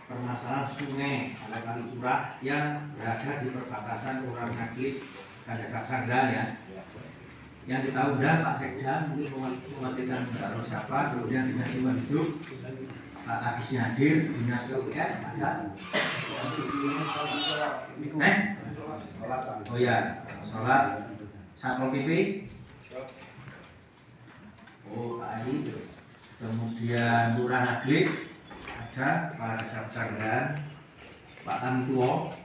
permasalahan sungai atau kali curah yang berada di perbatasan Kelurahan Ngaglik dan Desa Sanggan ya. Yang kita undang Pak Sekda mungkin mewakilkan siapa, kemudian Dinas Lingkungan Hidup, Pak Kadisnya hadir, Dinas PUPR ada. Oh ya, sholat Satpol PP. Oh Pak Adi, kemudian Lurah Ngaglik ada, Kepala Desa Pesanggaran, Pak Tantuo,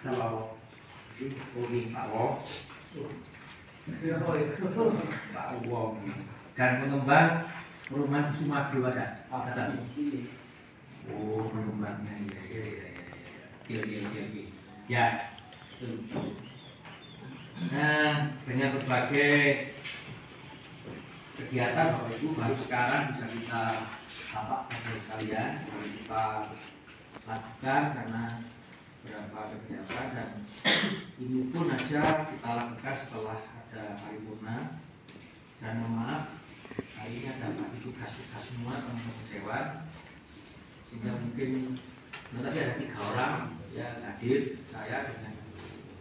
kalau ini Pak Wo, Pak Wo, dan pengembang perumahan Sumadu ada. Oh pengembangnya ya. Nah dengan berbagai kegiatan Bapak Ibu baru sekarang bisa kita Bapak sekalian kita lakukan karena beberapa kegiatan dan ini pun aja kita lakukan setelah ada paripurna dan mohon maaf hari ini ada bagi tugas-tugas semua teman-teman dewan sehingga mungkin tadi ada 3 orang yang hadir saya dengan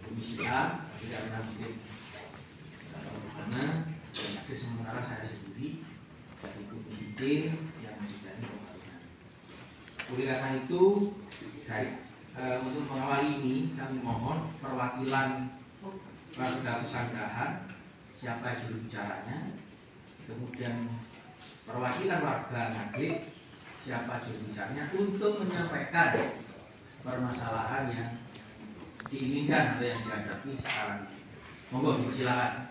komisi A tidak pernah mungkin mana dan hadir sementara saya sendiri dari komisi C yang menjadi pembaruan. Oleh karena itu untuk mengawali ini kami mohon perwakilan warga Pesanggahan siapa juru bicaranya, kemudian perwakilan warga Ngaglik siapa juru bicaranya untuk menyampaikan permasalahan yang diinginkan atau yang dihadapi sekarang. Monggo silakan.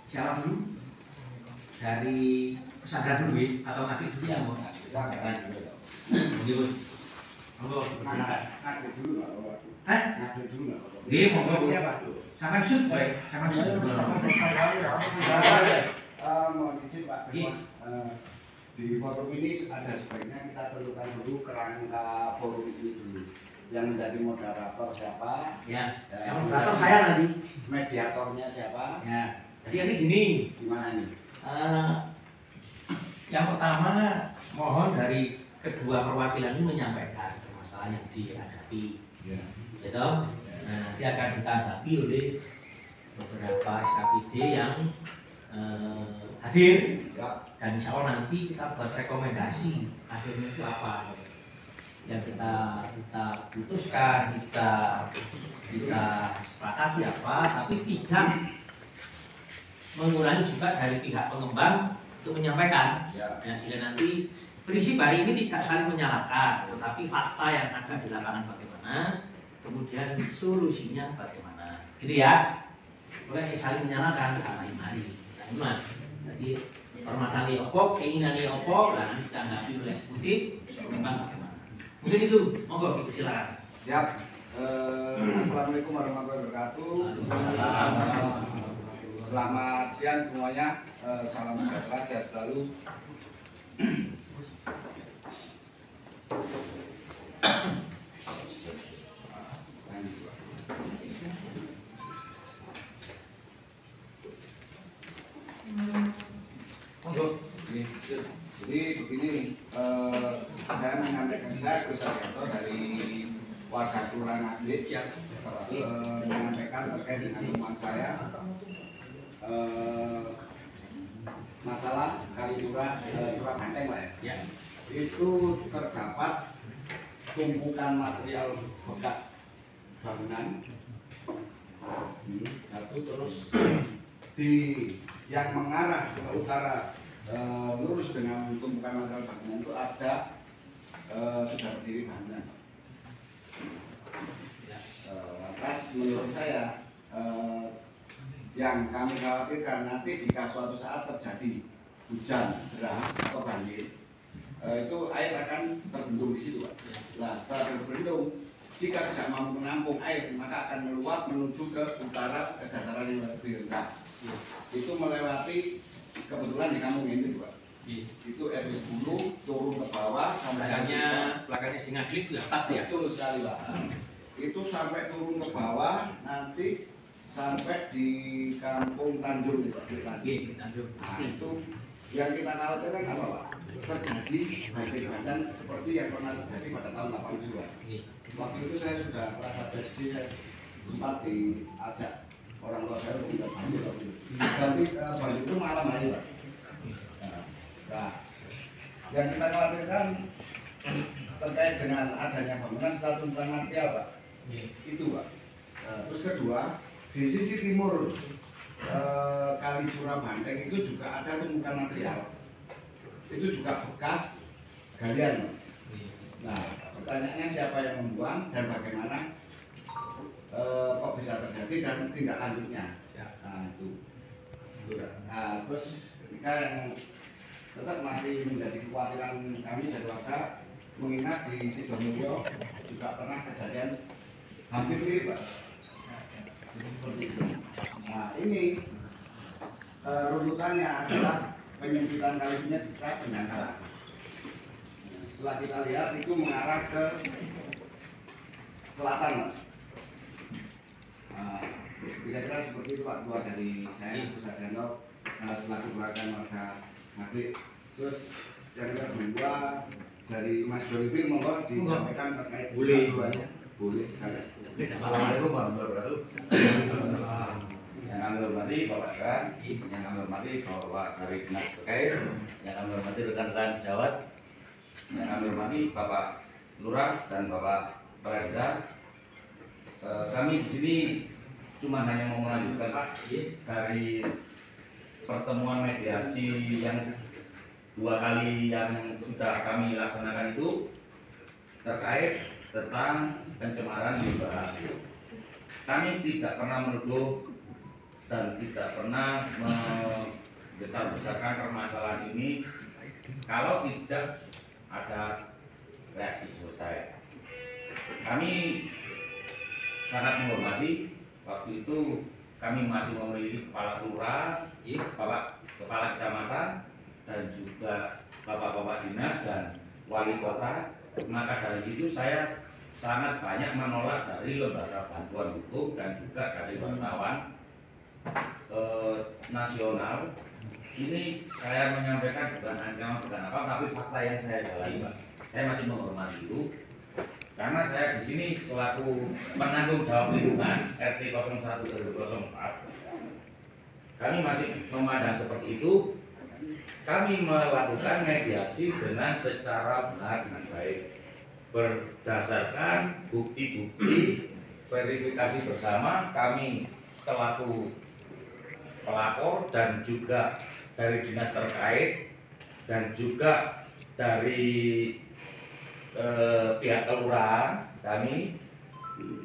Siapa dulu? Dari Pesanggahan dulu atau Ngaglik dulu ya Mbak? Silakan dulu. Monggo silakan. Ngaglik dulu Pak. Hah? Ngaglik dulu Pak. Nggih, monggo. Siapa? Sampai sud, baik. Sampai sud. Mohon izin Pak. Di forum ini ada sebaiknya kita tentukan dulu kerangka forum ini dulu. Yang menjadi moderator siapa? Ya. Yang moderator saya nanti. Mediatornya siapa? Ya. Jadi ini gini. Gimana ini? Yang pertama mohon dari kedua perwakilan ini menyampaikan permasalahan yang dihadapi. Ya. Gitu. Nah, nanti akan ditanggapi oleh beberapa SKPD yang hadir. Ya. Dan insya Allah nanti kita buat rekomendasi akhirnya itu apa yang kita putuskan, kita sepakati apa, tapi tidak mengurangi juga dari pihak pengembang untuk menyampaikan. Ya. Sehingga nanti prinsip hari ini tidak saling menyalahkan, tetapi fakta yang ada di lapangan bagaimana, kemudian solusinya bagaimana, gitu ya. Boleh saling menyalahkan karena hari. Jadi permasalahan opo, keinginan opo, dan nanti ditanggapi oleh eksekutif, memang bagaimana. Mungkin itu, monggo silakan. Siap. Assalamualaikum warahmatullahi wabarakatuh. Selamat siang semuanya. Salam sejahtera, sehat selalu. Jadi begini, saya menyampaikan saya Gus Saryanto dari warga Kelurahan Ngaglik menyampaikan terkait dengan temuan saya masalah kali curah Banteng Pak ya. Itu terdapat tumpukan material bekas bangunan satu terus di yang mengarah ke utara lurus dengan tumpukan material bangunan itu ada sudah berdiri bangunan. Lantas menurut saya yang kami khawatirkan nanti jika suatu saat terjadi hujan deras atau banjir itu air akan terbendung di situ Pak. Nah setelah terbendung jika tidak mampu menampung air maka akan meluap menuju ke utara ke dataran yang lebih rendah. Itu melewati kebetulan di kampung ini Pak. Itu RW 10 turun ke bawah sampai belakangnya di Ngaglik ya Pak ya. Betul sekali Pak. Itu sampai turun ke bawah nanti sampai di kampung Tanjung itu Pak. Tanjung. Nah, itu Yang kita khawatirkan apa Pak? Terjadi banjir bandang seperti yang pernah terjadi pada tahun 82. Waktu itu saya sudah kelas 1 SD, saya sempat diajak orang tua saya untuk tidak banjir waktu itu. Banjir itu malam hari Pak. Nah, yang kita khawatirkan terkait dengan adanya bangunan stasiun material Pak. Itu Pak. Terus kedua, di sisi timur Kali Curah Banteng itu juga ada tumpukan material. Itu juga bekas galian. Nah, pertanyaannya siapa yang membuang dan bagaimana kok bisa terjadi dan tindak lanjutnya. Nah, itu. Nah, terus ketika yang tetap masih menjadi kekhawatiran kami dari warga, mengingat di Sidoarjo juga pernah kejadian hampir mirip Pak. Seperti itu. Nah, ini runtutannya adalah penyempitan kalinya setelah pendangkalan. Setelah kita lihat itu mengarah ke selatan. Kira-kira seperti itu Pak, dua dari saya, Pusat Danau, selaku perwakilan warga Maghrib. Terus yang kedua dari Mas Dorifil, monggo disampaikan terkait keduanya. Boleh sekali. Assalamualaikum warahmatullahi wabarakatuh. Yang kami hormati Bapak Kan, yang kami hormati Bapak dari Dinas terkait, yang kami hormati rekan saya sejawat, yang kami hormati Bapak Lurah dan Bapak Kepala Desa. Kami di sini cuma hanya mau melanjutkan Pak dari pertemuan mediasi yang 2 kali yang sudah kami laksanakan itu terkait tentang pencemaran limbah. Kami tidak pernah menuduh dan tidak pernah membesar-besarkan permasalahan ini kalau tidak ada reaksi selesai. Kami sangat menghormati, waktu itu kami masih memiliki kepala lurah, bapak kepala kecamatan, dan juga bapak-bapak dinas dan wali kota. Maka dari situ saya sangat banyak menolak dari lembaga bantuan hukum dan juga dari wartawan nasional. Ini saya menyampaikan bukan ancaman bukan apa, tapi fakta yang saya jalani Pak. Saya masih menghormati itu karena saya di sini selaku penanggung jawab lingkungan RT 01 2004. Kami masih memandang seperti itu. Kami melakukan mediasi dengan secara benar dan baik berdasarkan bukti-bukti verifikasi bersama kami selaku pelapor dan juga dari dinas terkait dan juga dari pihak kelurahan. Kami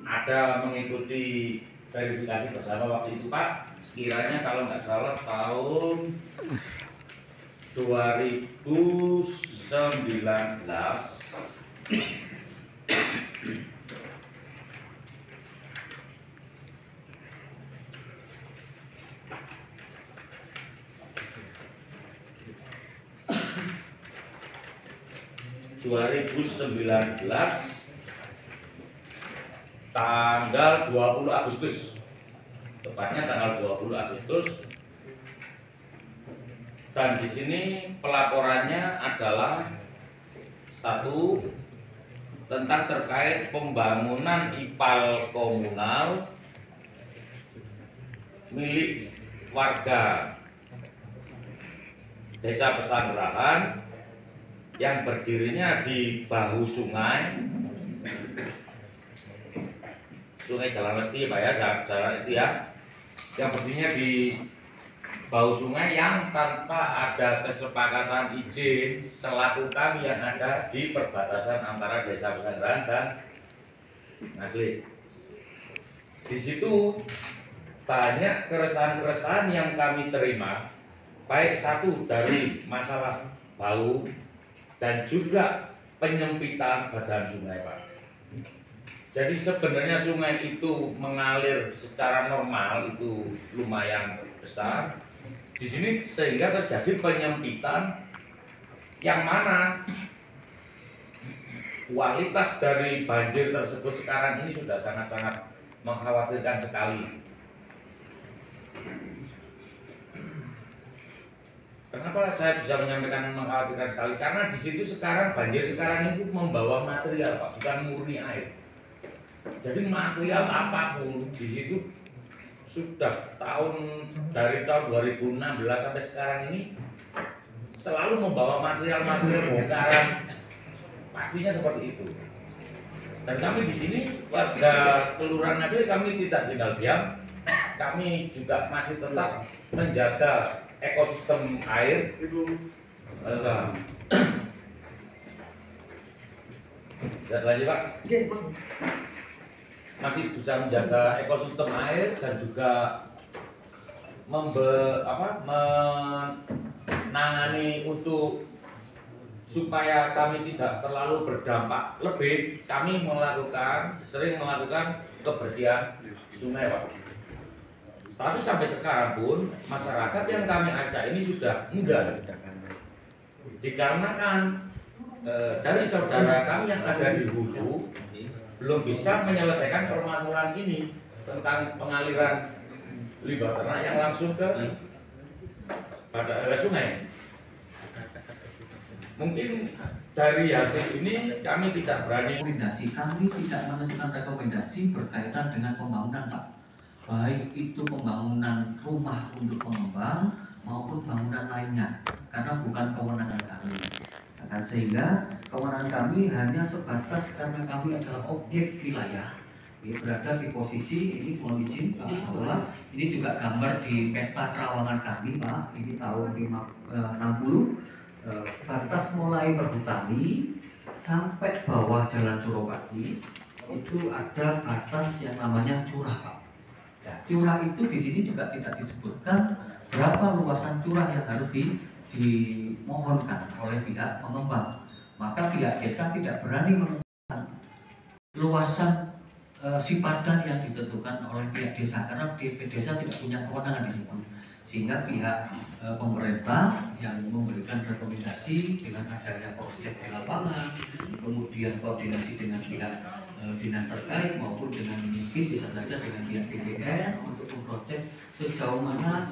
ada mengikuti verifikasi bersama waktu itu Pak, sekiranya kalau nggak salah tahun 2019. 2019 tanggal 20 Agustus, tepatnya tanggal 20 Agustus. Dan di sini pelaporannya adalah satu tentang terkait pembangunan IPAL komunal milik warga Desa Pesanggerahan yang berdirinya di bahu sungai Jalan Lesti Pak ya, jalan itu ya, yang berdirinya di bahu sungai yang tanpa ada kesepakatan izin selaku kami yang ada di perbatasan antara Desa Pesanggerahan dan Maghrib. Di situ banyak keresahan-keresahan yang kami terima, baik satu dari masalah bau dan juga penyempitan badan sungai Pak. Jadi sebenarnya sungai itu mengalir secara normal itu lumayan besar. Di sini sehingga terjadi penyempitan yang mana kualitas dari banjir tersebut sekarang ini sudah sangat-sangat mengkhawatirkan sekali. Kenapa kenapa saya bisa menyampaikan mengkhawatirkan sekali? Karena di situ sekarang banjir sekarang itu membawa material Pak, bukan murni air. Jadi material apapun di situ sudah dari tahun 2016 sampai sekarang ini selalu membawa material-material bongkaran, pastinya seperti itu. Dan kami di sini warga Kelurahan Nagrek kami tidak tinggal diam, kami juga masih tetap menjaga ekosistem air. Lihat lagi Pak, masih bisa menjaga ekosistem air dan juga menangani untuk supaya kami tidak terlalu berdampak lebih. Kami sering melakukan kebersihan sungai Pak. Tapi sampai sekarang pun masyarakat yang kami ajak ini sudah enggan, dikarenakan dari saudara kami yang ada di hulu belum bisa menyelesaikan permasalahan ini tentang pengaliran limbah ternak yang langsung ke sungai. Mungkin dari hasil ini kami tidak berani. Kami tidak menentukan rekomendasi berkaitan dengan pembangunan Pak. Baik itu pembangunan rumah untuk pengembang maupun bangunan lainnya, karena bukan kewenangan kami. Sehingga kewenangan kami hanya sebatas karena kami adalah objek wilayah, berada di posisi ini. Mohon izin Pak Kepala, ini juga gambar di peta Terawangan kami Pak. Ini tahun 60, batas mulai Perhutani sampai bawah Jalan Suropati itu ada batas yang namanya curah Pak. Curah itu di sini juga tidak disebutkan berapa luasan curah yang harus dimohonkan oleh pihak pengembang. Maka pihak desa tidak berani menentukan luasan sipadan yang ditentukan oleh pihak desa, karena pihak desa tidak punya kewenangan di situ. Sehingga pihak pemerintah yang memberikan rekomendasi dengan adanya proyek di lapangan, kemudian koordinasi dengan pihak dinas terkait maupun dengan mungkin bisa saja dengan pihak DPR untuk memprojek sejauh mana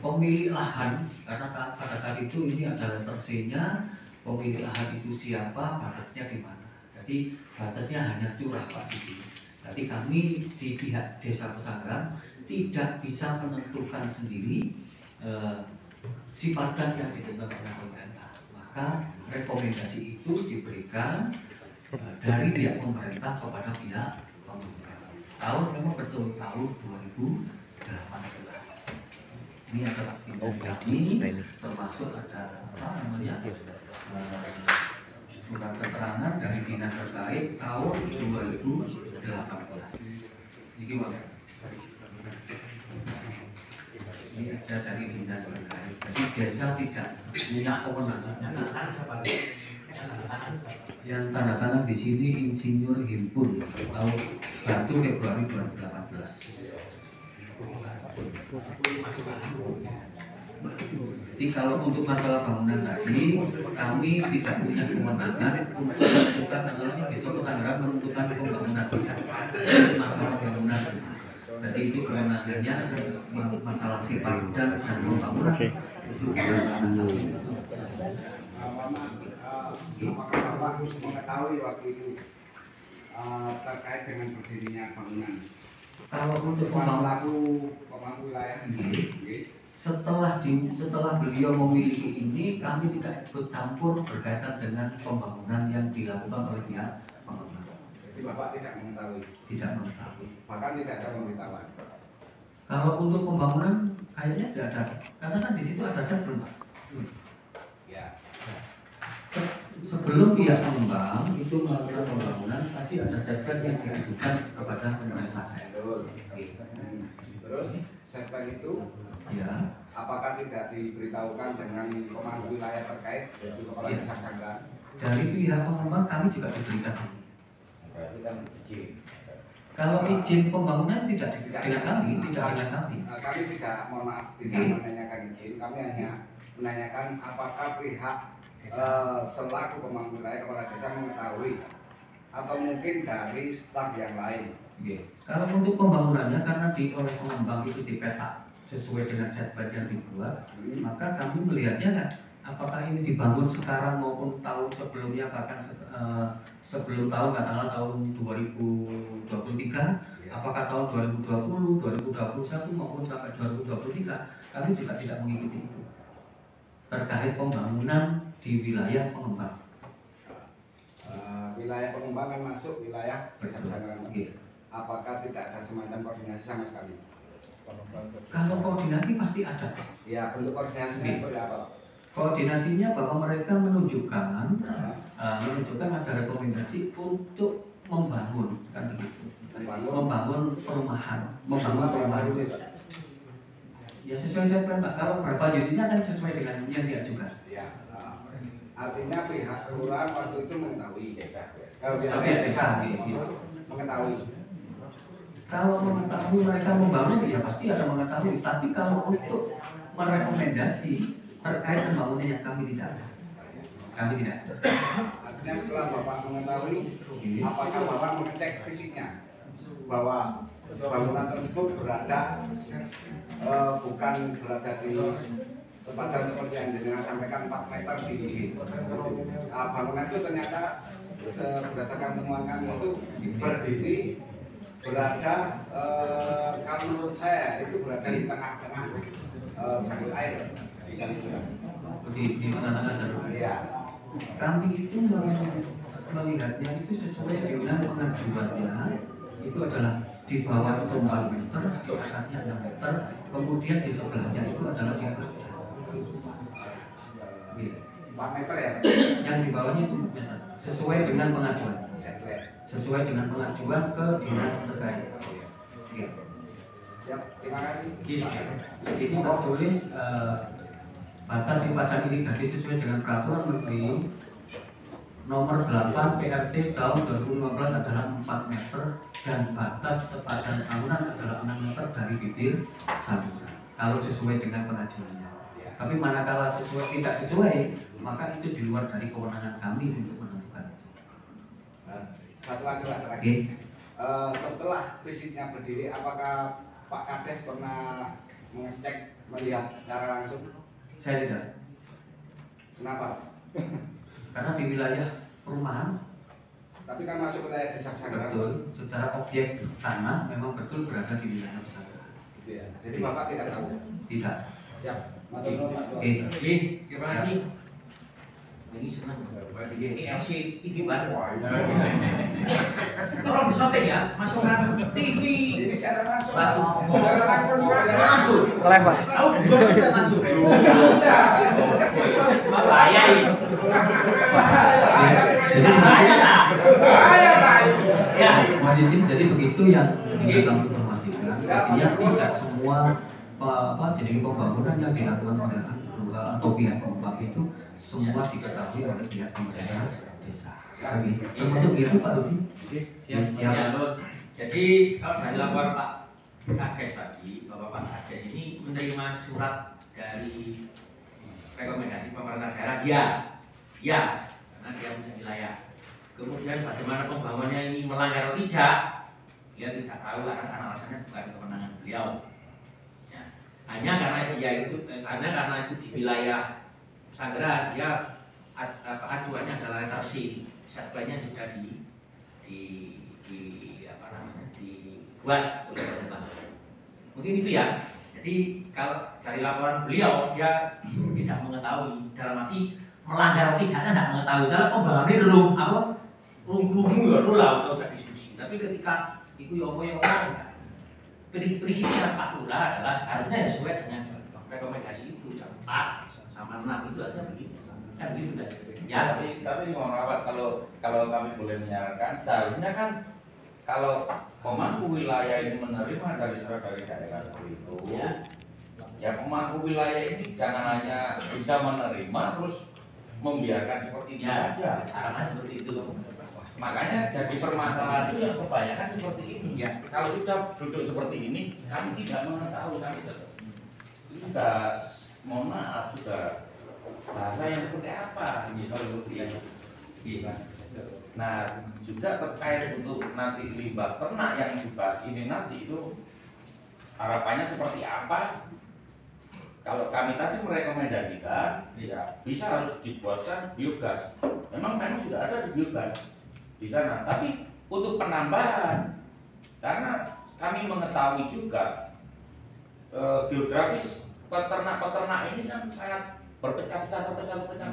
pemilik lahan, karena pada saat itu ini adalah tersinya pemilik lahan itu siapa, batasnya di mana. Jadi batasnya hanya curah Pak di sini. Jadi kami di pihak Desa Pesanggaran tidak bisa menentukan sendiri sipadan yang ditentukan oleh pemerintah. Maka rekomendasi itu diberikan dari pihak pemerintah kepada pihak pemerintah. Tahun memang betul tahun 2018. Ini adalah ini termasuk ada surat keterangan dari dinas terkait tahun 2018. Ini gimana? Ini ada dari dinas terkait. Jadi desa tidak punya kewenangan. Yang tanda tangan di sini Insinyur Himpun tahun 1 Februari 2018. Jadi kalau untuk masalah bangunan tadi, kami tidak punya kewenangan untuk menentukan namanya besok Pesanggaran menentukan pembangunan masalah bangunan. Jadi itu kewenangannya masalah sipadan dan pembangunan. Itu apakah Bapak mengetahui waktu itu terkait dengan berdirinya bangunan? Kalau untuk pemangku wilayah ini, setelah beliau memiliki ini, kami tidak ikut campur berkaitan dengan pembangunan yang dilakukan oleh pihak pengembang. Jadi Bapak tidak mengetahui? Tidak mengetahui. Bahkan tidak ada pemberitahuan? Kalau untuk pembangunan kayaknya tidak ada, karena kan di situ ada server Pak. Ya. Sebelum pihak pengembang itu melakukan pembangunan, pasti ada server yang diajukan kepada pemerintah. Betul. Terus server itu, ya, apakah tidak diberitahukan dengan pemangku wilayah terkait, yaitu kepala desa Pesanggaran? Dari pihak pengembang kami juga diberikan. Kalau izin pembangunan tidak dengan kami, tidak dengan kami. Kami tidak, mohon maaf, tidak menanyakan izin. Kami hanya menanyakan apakah pihak selaku pemangku wilayah kepala desa mengetahui atau mungkin dari staf yang lain. Kalau untuk pembangunannya karena oleh pengembang itu dipetak sesuai dengan setback yang dibuat, maka kami melihatnya kan, apakah ini dibangun sekarang maupun tahun sebelumnya, bahkan sebelum tahun katakanlah tahun 2023, apakah tahun 2020, 2021 maupun sampai 2023, kami juga tidak mengikuti itu terkait pembangunan di wilayah pengembang. Wilayah pengembangan masuk wilayah desa Pesanggeran. Iya. Apakah tidak ada semacam koordinasi sama sekali? Kalau koordinasi pasti ada. Ya, bentuk koordinasinya seperti apa? Koordinasinya bahwa mereka menunjukkan ada rekomendasi untuk membangun, kan begitu. Membangun perumahan. Ya sesuai setback Pak. Kalau berapa unitnya kan sesuai dengan yang diajukan. Ya. Artinya pihak kelurahan waktu itu mengetahui desa. Mengetahui. Kalau mengetahui mereka membangun ya pasti ada mengetahui. Tapi kalau untuk merekomendasi terkait pembangunan yang kami tidak ada. Kami tidak. Artinya setelah Bapak mengetahui, apakah Bapak mengecek fisiknya bahwa bangunan tersebut berada bukan berada di sepadan seperti yang dengan sampaikan 4 meter di bangunan itu ternyata berdasarkan temuan kami itu berdiri berada kalau menurut saya itu berada di tengah-tengah jalur air di Kalisunter. Di tengah-tengah jalur air. Iya. Kami itu melihatnya itu sesuai dengan pengajuannya, itu adalah di bawah itu 4 meter, di atasnya 6 meter, kemudian di sebelahnya itu adalah sirkuit. 4 meter ya? Yang di bawahnya itu 4 meter, sesuai dengan pengajuan. Sesuai dengan pengajuan ke dinas terkait. Ya, terima kasih. Ini tertulis batas simpanan irigasi sesuai dengan peraturan Menteri nomor 8 PRT tahun 2015 adalah 4 meter dan batas sepadan bangunan adalah 6 meter dari bibir saluran. Kalau sesuai dengan pengajuannya. Tapi manakala tidak sesuai, maka itu di luar dari kewenangan kami untuk menentukan itu. Satu lagi. Setelah fisiknya berdiri, apakah Pak Kades pernah mengecek melihat secara langsung? Saya tidak. Kenapa? Karena di wilayah perumahan. Tapi kan masuk wilayah desa Pesanggeran. Betul. Secara objek tanah memang betul berada di wilayah Pesanggeran. Ya. Jadi Bapak tidak tahu? Tidak. Siap. Oke. Terima kasih. Ini senang. Ini LC TV baru. Tolong disoting ya, masukkan TV. Ini siaran langsung. Langsung. Live Pak. Tahu juga kita langsung. Bahaya ini. Jadi Bahaya tak? Ya. mohon izin, jadi begitu yang bisa kami informasikan. Artinya tidak semua jadi pembangunan yang dilakukan oleh atau pihak pengembang itu semua diketahui oleh pihak pemerintah desa. Termasuk itu Pak Rudi. Siap. Jadi kalau dari laporan Pak Kades tadi, bahwa Pak Kades ini menerima surat dari rekomendasi pemerintah daerah, ya, karena dia punya wilayah. Kemudian bagaimana pembangunannya ini melanggar atau tidak, dia tidak tahu karena alasannya bukan kewenangan beliau. Ya. Hanya karena itu di wilayah Pesanggeran, dia acuannya adalah letter C, setbacknya sudah dibuat oleh pemerintah. Mungkin itu ya. Jadi kalau dari laporan beliau dia tidak mengetahui, dalam arti melanggar atau tidaknya tidak mengetahui. Kalau pembangunan ini belum ya lah untuk usah diskusi. Tapi ketika itu yang prinsipnya Pak Lurah adalah harusnya sesuai dengan rekomendasi itu, 4 sama 6 itu artinya begitu. Kan begitu dah. Ya, tapi mohon maaf kalau kami boleh menyarankan, seharusnya kan kalau pemangku wilayah ini menerima dari surat dari daerah itu, ya pemangku wilayah ini jangan hanya bisa menerima terus membiarkan seperti itu saja. Caranya seperti itu. Makanya jadi permasalahan itu yang kebanyakan seperti ini. Ya, kalau sudah duduk seperti ini, kami tidak mengetahui, kami sudah mohon maaf sudah bahasa yang seperti apa gitu seperti Nah, juga terkait untuk nanti limbah ternak yang dibahas ini nanti itu harapannya seperti apa? kalau kami tadi merekomendasikan ya bisa harus dibuatkan biogas. Memang sudah ada di biogas di sana, tapi untuk penambahan karena kami mengetahui juga geografis peternak-peternak ini kan sangat berpecah-pecah.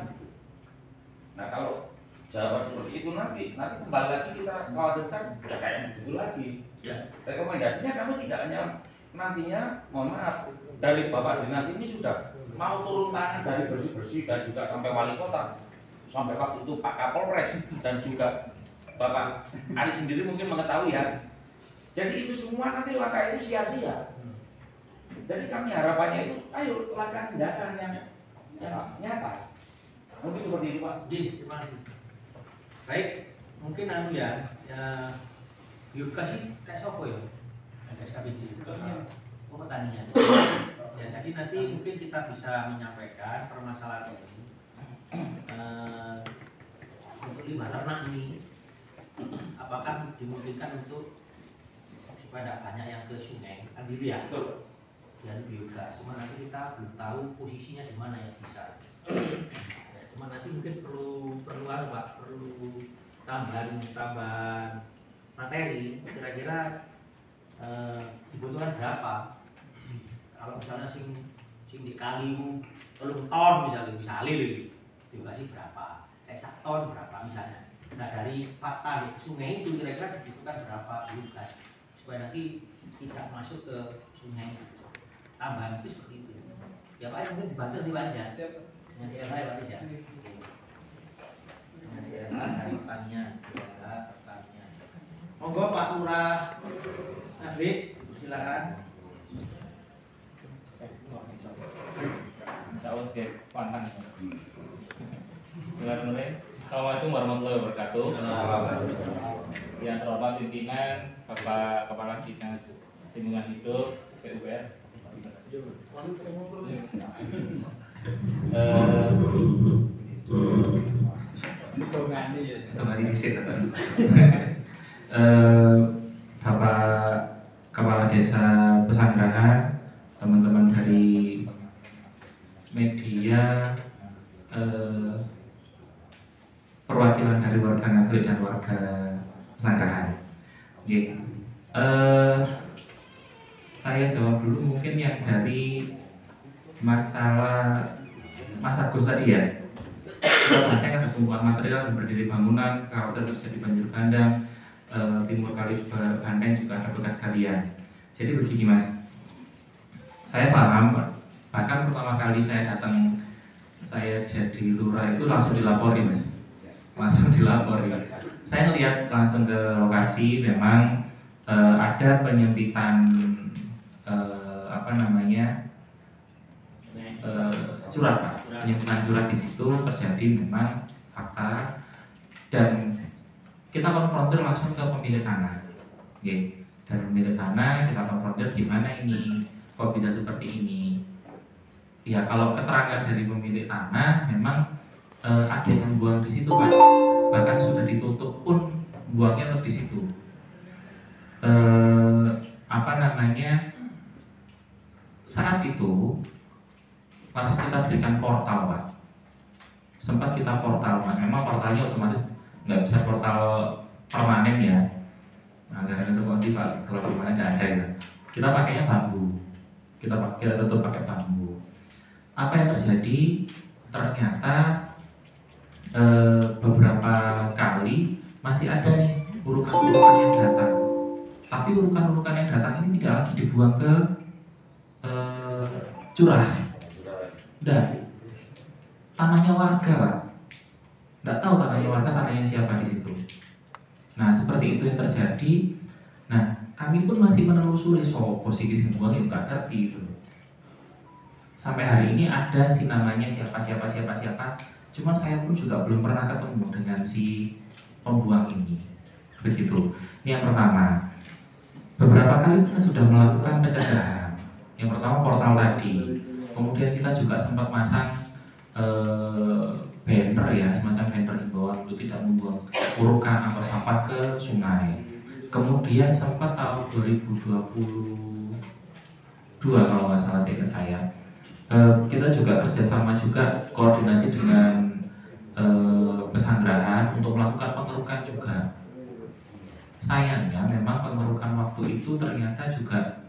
Nah kalau jawaban seperti itu nanti kembali lagi kita khawatirkan ya kayak begitu lagi. Ya. Rekomendasinya kami tidak hanya nantinya, mohon maaf, dari Bapak Dinas ini sudah mau turun tangan dari bersih-bersih dan juga sampai wali kota, sampai waktu itu Pak Kapolres dan juga Bapak Ari sendiri mungkin mengetahui ya. Jadi itu semua nanti langkah itu sia-sia. Jadi kami harapannya itu, ayo langkah tindakan yang nyata. Mungkin seperti itu Pak. Terima kasih. Baik, mungkin ya biogas sih kayak sopo ya? SKPD itu petaninya. Ya, jadi nanti mungkin kita bisa menyampaikan permasalahan ini untuk limbah ternak ini, apakah dimungkinkan untuk supaya tidak banyak yang ke sungai kan gitu ya? Betul. Dan biogas, cuma nanti kita belum tahu posisinya di mana yang bisa. Cuma nanti mungkin perlu Pak, perlu tambahan materi kira-kira dibutuhkan berapa. Kalau misalnya sing dikali 3 ton misalnya dikasih berapa, kayak 1 ton berapa misalnya. Nah dari fakta di sungai itu kira-kira dibutuhkan berapa biogas supaya nanti tidak masuk ke sungai. Tambahan itu seperti itu ya Pak, mungkin dibantu di Pak ya. Nanti ya Pak ya. Nanti ya dari pertanian. Monggo Pak Lurah Adrik, silakan. Insya Allah sebagai pantang. Bismillahirrahmanirrahim. Assalamualaikum warahmatullahi wabarakatuh. Yang terhormat pimpinan Bapak Kepala Dinas Lingkungan Hidup PUPR. Bapak Kepala Desa Pesanggerahan, teman-teman dari media, perwakilan dari warga Ngaglik dan warga Pesanggerahan. Saya jawab dulu mungkin yang dari masalah Mas Agus tadi ya. Banyak kan tumpuan material yang berdiri bangunan, khawatir terjadi banjir bandang, timur kali Banteng juga ada bekas galian. Jadi begini Mas, saya paham, bahkan pertama kali saya datang, saya jadi lurah itu langsung dilapori Mas, langsung dilapori. Saya melihat langsung ke lokasi, memang ada penyempitan curah Pak. Penyempitan curah di situ terjadi memang fakta, dan kita konfrontir langsung ke pemilik tanah. Dan pemilik tanah kita konfrontir gimana ini, kok bisa seperti ini. Ya kalau keterangan dari pemilik tanah memang ada yang buang di situ Pak. Bahkan sudah ditutup pun buangnya di situ. Saat itu langsung kita berikan portal Pak. Sempat kita portal Pak. Memang portalnya otomatis nggak bisa portal permanen ya. Nah, karena itu nanti Pak, kalau permanen nggak ada ya. Kita pakainya bambu. Kita tutup pakai bambu. Apa yang terjadi? Ternyata beberapa kali masih ada nih urukan-urukan yang datang. Tapi urukan-urukan yang datang ini tidak lagi dibuang ke curah. Dan tanahnya warga Pak. Nggak tahu tanahnya warga, tanahnya siapa di situ. Nah seperti itu yang terjadi. Nah kami pun masih menelusuri sopo posisi buang yang nggak ngerti itu. Sampai hari ini ada si namanya siapa. Cuman saya pun juga belum pernah ketemu dengan si pembuang ini. Begitu. Ini yang pertama. Beberapa kali kita sudah melakukan pencegahan. Yang pertama portal tadi. Kemudian kita juga sempat masang banner ya, semacam banner himbauan untuk tidak membuang urukan atau sampah ke sungai. Kemudian sempat tahun 2022 kalau nggak salah saya kita juga kerjasama juga koordinasi dengan pesanggerahan untuk melakukan pengerukan juga. Sayangnya memang pengerukan waktu itu ternyata juga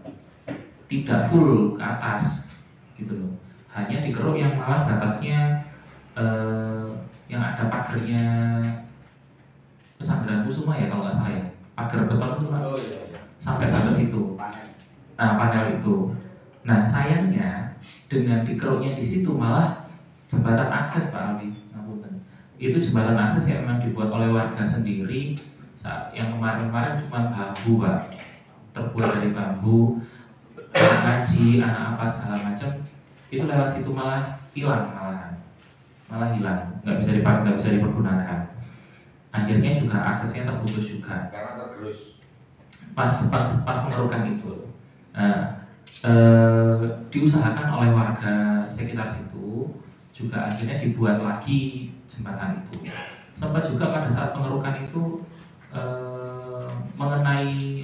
tidak full ke atas gitu loh. Hanya dikeruk yang malah batasnya yang ada pagernya Pesanggerahan Kusuma ya kalau nggak salah ya, pagar beton itu Pak, sampai batas itu. Nah, panel itu. Nah, sayangnya dengan dikeruknya di situ malah jembatan akses Pak Ali, itu jembatan akses yang memang dibuat oleh warga sendiri. Yang kemarin-kemarin cuma bambu Pak, terbuat dari bambu, ngaji, anak apa segala macam, itu lewat situ malah hilang, malah hilang, nggak bisa dipergunakan. Akhirnya juga aksesnya terputus juga karena tergerus pas pengerukan itu. Diusahakan oleh warga sekitar situ juga akhirnya dibuat lagi jembatan itu. Sempat juga pada saat pengerukan itu mengenai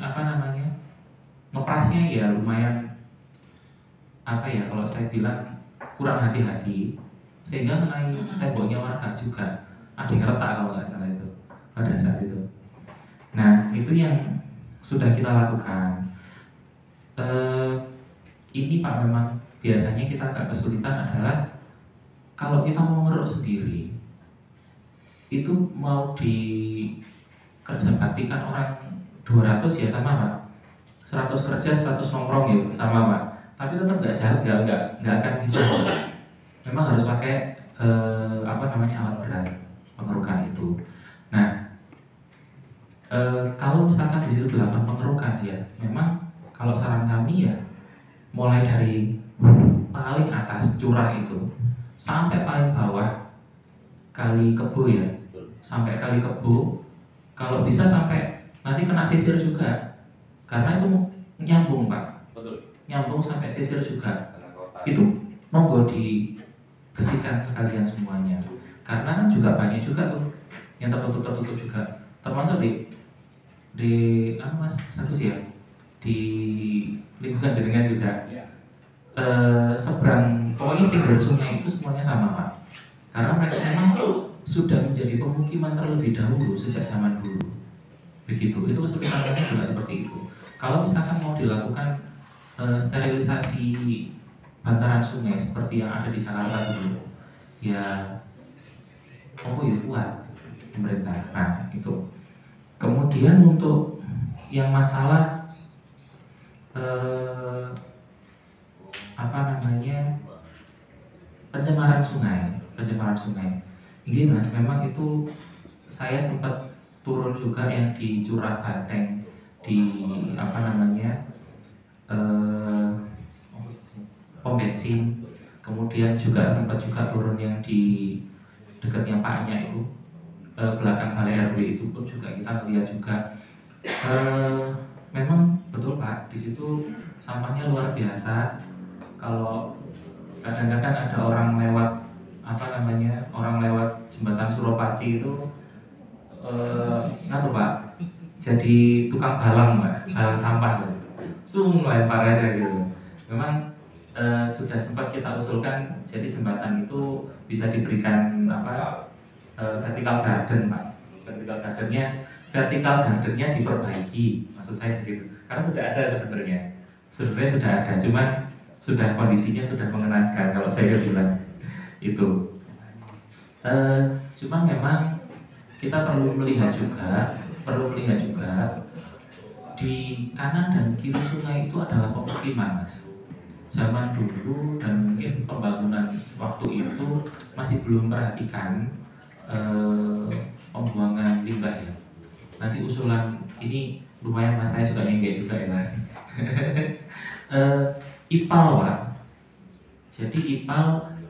ngeprasnya ya lumayan kalau saya bilang kurang hati-hati, sehingga mengenai temboknya warga juga ada yang retak kalau nggak salah itu pada saat itu. Nah, itu yang sudah kita lakukan. Ini Pak, memang biasanya kita agak kesulitan adalah kalau kita mau ngeruk sendiri itu mau dikerjabaktikan orang 200 ya sama Pak, 100 kerja 100 nongkrong ya sama Pak, tapi tetap nggak akan bisa. Memang harus pakai alat berat pengerukan itu. Nah, kalau misalkan di situ dilakukan pengerukan ya, memang kalau saran kami ya mulai dari paling atas curah itu sampai paling bawah kali kebo ya, sampai kali kebo, kalau bisa sampai nanti kena sisir juga, karena itu nyambung Pak. betul, Nyambung sampai sisir juga. Itu monggo dibersihkan sekalian semuanya, karena kan juga banyak juga tuh yang tertutup juga, termasuk di Mas Sagus ya, di lingkungan jenengan juga. Seberang pokoknya pinggir sungai itu semuanya sama Pak, karena mereka memang sudah menjadi pemukiman terlebih dahulu sejak zaman dulu. Begitu, itu kesulitannya juga seperti itu. Kalau misalkan mau dilakukan sterilisasi bantaran sungai seperti yang ada di Jakarta dulu, ya kuat pemerintah. Nah, itu. Kemudian untuk yang masalah pencemaran sungai. Ini Mas, memang itu saya sempat turun juga yang di Curah Banteng, di pom bensin. Kemudian juga sempat juga turun yang di dekatnya Paknya itu, belakang Balai RW itu pun juga kita lihat juga. Memang betul Pak, di situ sampahnya luar biasa. Kalau kadang-kadang ada orang lewat jembatan Suropati itu Pak, jadi tukang balang Pak, balang sampah tuh, lempar aja gitu. Memang sudah sempat kita usulkan, jadi jembatan itu bisa diberikan vertical garden Pak. Vertical gardennya diperbaiki, maksud saya gitu. Karena sudah ada sebenarnya sudah ada, cuma kondisinya sudah mengenaskan kalau saya bilang itu. Cuma memang kita perlu melihat juga di kanan dan kiri sungai itu adalah pemukiman Mas. Zaman dulu dan mungkin pembangunan waktu itu masih belum perhatikan pembuangan limbah ya. Nanti usulan ini lumayan Mas, saya suka nyenggak juga ya. IPAL Pak. Jadi IPAL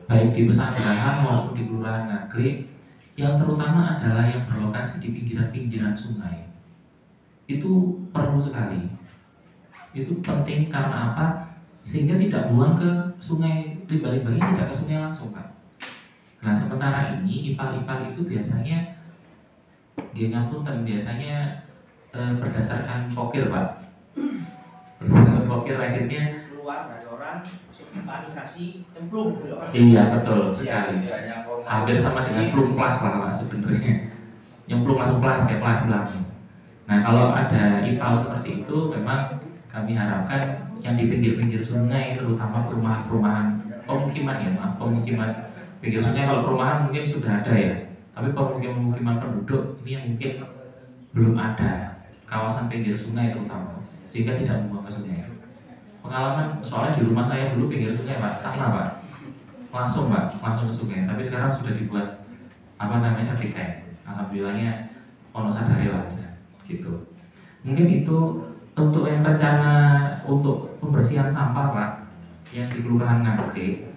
baik di Pesanggerahan maupun di Kelurahan Nagrek, yang terutama adalah yang berlokasi di pinggiran-pinggiran sungai, itu perlu sekali. Itu penting karena apa? Sehingga tidak buang ke sungai, limbah-limbah ini tidak ke sungai langsung Pak. Nah, sementara ini IPAL itu biasanya berdasarkan pokir Pak. Berdasarkan pokir akhirnya keluar dari orang masuk mekanisasi cemplung gitu Pak. Iya betul sekali. Iya, hanya formal. Hampir sama dengan plum plus lah Pak sebenarnya. Nyemplung masuk kelas kayak kelas silang. Nah kalau ada IPAL seperti itu memang kami harapkan yang di pinggir-pinggir sungai terutama perumahan-perumahan pemukiman ya maaf pemukiman pinggir sungai. Kalau perumahan mungkin sudah ada ya, tapi pemukiman penduduk ini yang mungkin belum ada kawasan pinggir sungai terutama sehingga tidak membuang ke sungai. Pengalaman soalnya di rumah saya dulu pinggir sungai Pak, sama Pak, langsung ke sungai. Tapi sekarang sudah dibuat apa namanya tank. Alhamdulillahnya ono sadari lah gitu. Mungkin itu untuk yang rencana untuk pembersihan sampah Pak yang di Kelurahan Ngabekhe.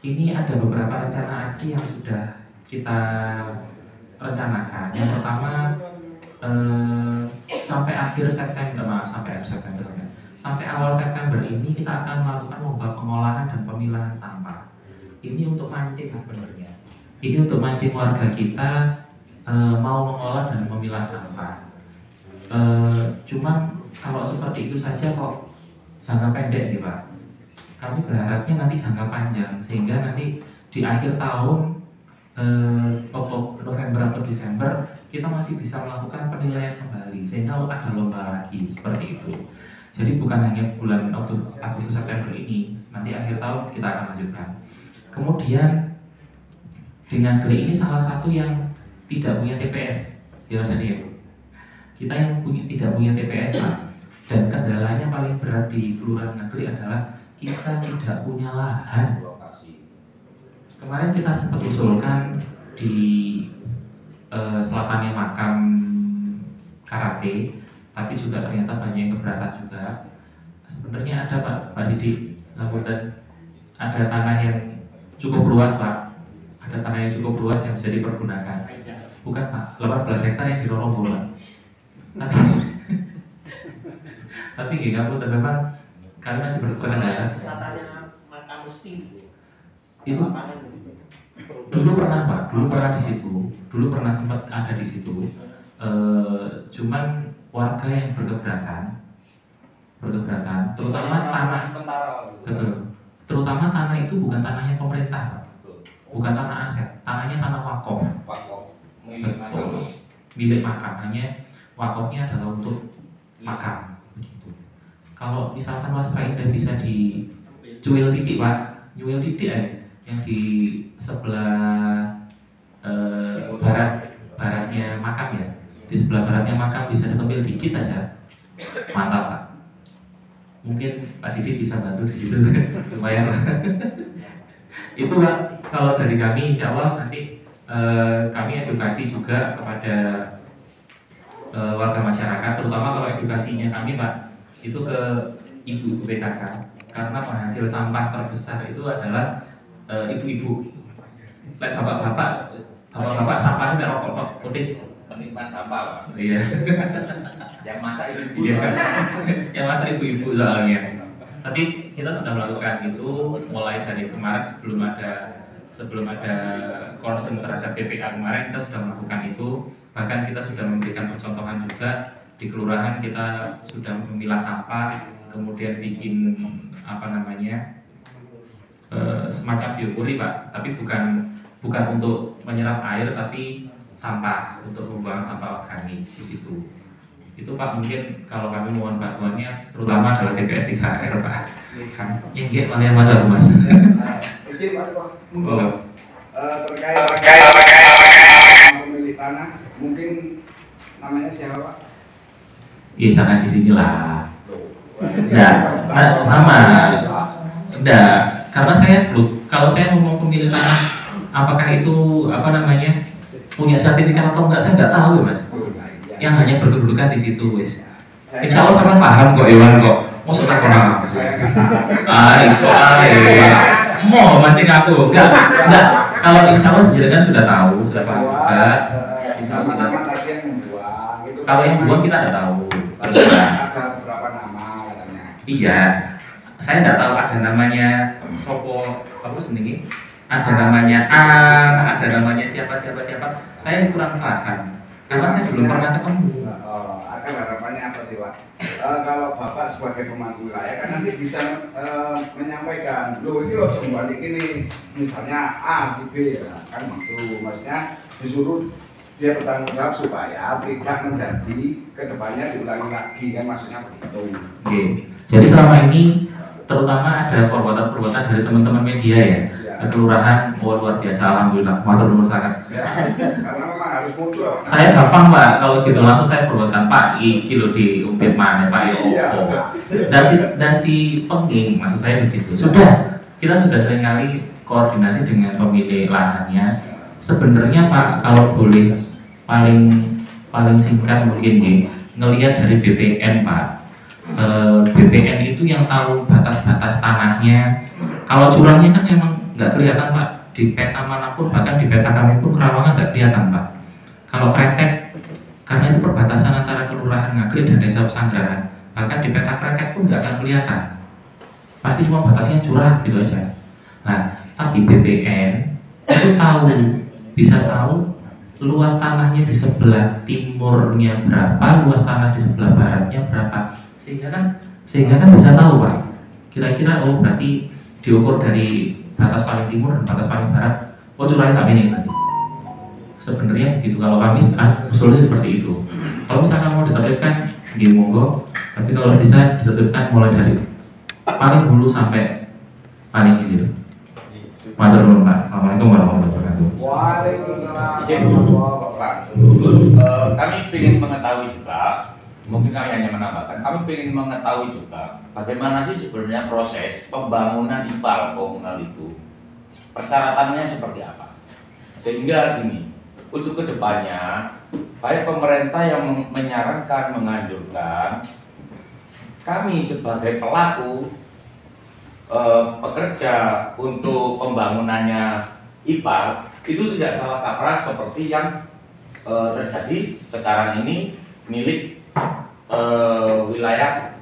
Ini ada beberapa rencana aksi yang sudah kita rencanakan. Yang pertama sampai akhir September, sampai awal September ini kita akan melakukan lomba pengolahan dan pemilahan sampah. Ini untuk mancing sebenarnya. Ini untuk mancing warga kita mau mengolah dan memilah sampah. Cuman kalau seperti itu saja kok jangka pendek nih Pak. Kami berharapnya nanti jangka panjang sehingga nanti di akhir tahun November atau Desember kita masih bisa melakukan penilaian kembali sehingga ada lomba lagi seperti itu. Jadi bukan hanya bulan Agustus September ini, nanti akhir tahun kita akan lanjutkan. Kemudian dengan GLE ini salah satu yang tidak punya TPS, ya jadi kita yang tidak punya TPS Pak. Dan kendalanya paling berat di Kelurahan Ngagli adalah kita tidak punya lahan. Kemarin kita sempat usulkan di selatannya makam karate, tapi juga ternyata banyak yang keberatan juga. Sebenarnya ada Pak Didi, dan ada tanah yang cukup luas Pak, ada tanah yang cukup luas yang bisa dipergunakan. Bukan Pak, 18 hektar yang di Roronggolan. Tapi gak pun memang kami masih berkendara. Selatannya makam mesti Itu dulu pernah Pak, dulu pernah di situ, dulu pernah sempat ada di situ. Cuman warga yang berkeberatan, terutama tanah, betul, terutama tanah itu bukan tanahnya pemerintah, Pak. Bukan tanah aset, tanahnya tanah wakaf, betul, milik makam, hanya wakafnya adalah untuk makam, begitu. Kalau misalkan Mas Rainda bisa dijual titik Pak, jual titik yang di sebelah baratnya makam ya, di sebelah baratnya makam bisa ditembil dikit aja, mantap Pak. Mungkin Pak Didi bisa bantu di situ, lumayan lah. Itu Pak, kalau dari kami insya Allah nanti kami edukasi juga kepada warga masyarakat, terutama kalau edukasinya kami Pak itu ke ibu-ibu PKK, karena penghasil sampah terbesar itu adalah ibu-ibu. Bapak-bapak sampahnya rokok kudis penikmat sampah Pak. Iya. Yang masak ibu-ibu. Iya. Yang masak ibu-ibu soalnya. Tapi kita sudah melakukan itu mulai dari kemarin sebelum ada concern terhadap BPK kemarin kita sudah melakukan itu. Bahkan kita sudah memberikan percontohan juga di kelurahan kita sudah memilah sampah, kemudian bikin semacam biopori Pak, tapi bukan untuk menyerap air tapi sampah, untuk membuang sampah organik begitu. Itu Pak mungkin kalau kami mohon bantuannya terutama adalah TPS 3R Pak. Kan yang malah masalah Mas. Izin Pak, Oh. terkait pemilik tanah, mungkin namanya siapa Pak? Iya sangat di sinilah. Nah, sama. Enggak, karena kalau saya ngomong pemilik tanah, apakah itu punya sertifikat atau enggak, saya nggak tahu ya Mas. Yang hanya berkedudukan di situ wes. Insya Allah sama paham kok Iwan kok. Mau sudah pernah. Mau mancing aku, enggak. Kalau insya Allah sejadinya sudah tahu, sudah paham juga. Insya Allah kita. Kalau yang buang kita tidak tahu. Ada beberapa nama katanya. Iya, saya nggak tahu ada namanya Sopo apa sendiri. Ada namanya A, ada namanya siapa. Saya kurang paham karena saya belum pernah ketemu. Ada harapannya apa sih Pak? kalau Bapak sebagai pemangku wilayah kan nanti bisa menyampaikan, loh ini loh balik ini, misalnya A, si B, ya, kan gitu. Maksudnya disuruh dia bertanggung jawab supaya tidak menjadi kedepannya diulangi lagi, kan maksudnya begitu. Oke. Jadi selama ini terutama ada perbuatan-perbuatan dari teman-teman media ya, kelurahan, luar biasa, alhamdulillah, matur nuwun sangat. Ya, karena memang harus muncul. Saya gampang Pak, kalau gitu langsung saya perbuatan Pak, iki lo diumpit mana Pak ya opo. Dan di penging, maksud saya begitu. Kita sudah seringkali koordinasi dengan pemilik lahannya. Sebenarnya Pak, kalau boleh paling singkat mungkin nih, ngelihat dari BPN Pak. BPN itu yang tahu batas-batas tanahnya. Kalau curangnya kan memang nggak kelihatan Pak, di peta manapun, bahkan di peta kami pun Kerawang nggak kelihatan Pak. Kalau kretek, karena itu perbatasan antara kelurahan Ngagrik dan desa Pesanggerahan, bahkan di peta kretek pun nggak akan kelihatan, pasti cuma batasnya curah gitu aja. Nah, tapi BPN itu tahu, bisa tahu luas tanahnya di sebelah timurnya berapa, luas tanah di sebelah baratnya berapa, sehingga kan bisa tahu Pak, kira-kira oh berarti diukur dari batas paling timur dan batas paling barat, oh curahnya sampai ini nanti. Sebenarnya begitu, kalau kami usulnya seperti itu. Kalau misalkan mau ditertibkan di monggo, tapi kalau bisa ditertibkan mulai dari paling hulu sampai paling hilir. Matur nuwun Pak. Assalamualaikum warahmatullahi wabarakatuh. Waalaikumsalam. Izin dulu, Pak. Kami ingin mengetahui juga, mungkin kami hanya menambahkan, kami ingin mengetahui juga bagaimana sih sebenarnya proses pembangunan IPAL komunal itu, persyaratannya seperti apa, sehingga gini, untuk kedepannya baik pemerintah yang menyarankan, menganjurkan, kami sebagai pelaku pekerja untuk pembangunannya IPAL itu tidak salah kaprah seperti yang terjadi sekarang ini milik wilayah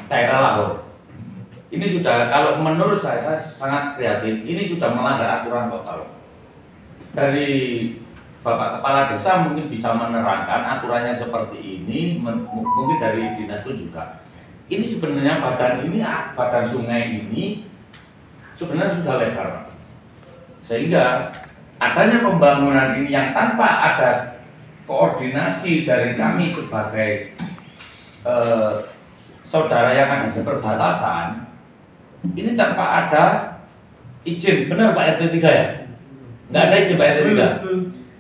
daerah Lahore. Ini sudah, kalau menurut saya sangat prihatin, ini sudah melanggar aturan total. Dari Bapak Kepala Desa mungkin bisa menerangkan aturannya seperti ini, mungkin dari dinas pun juga. Ini sebenarnya badan sungai ini sebenarnya sudah lebar, Pak. Sehingga adanya pembangunan ini yang tanpa ada koordinasi dari kami sebagai saudara yang ada di perbatasan, ini tanpa ada izin, benar Pak RT 3 ya? Nggak ada izin Pak RT 3?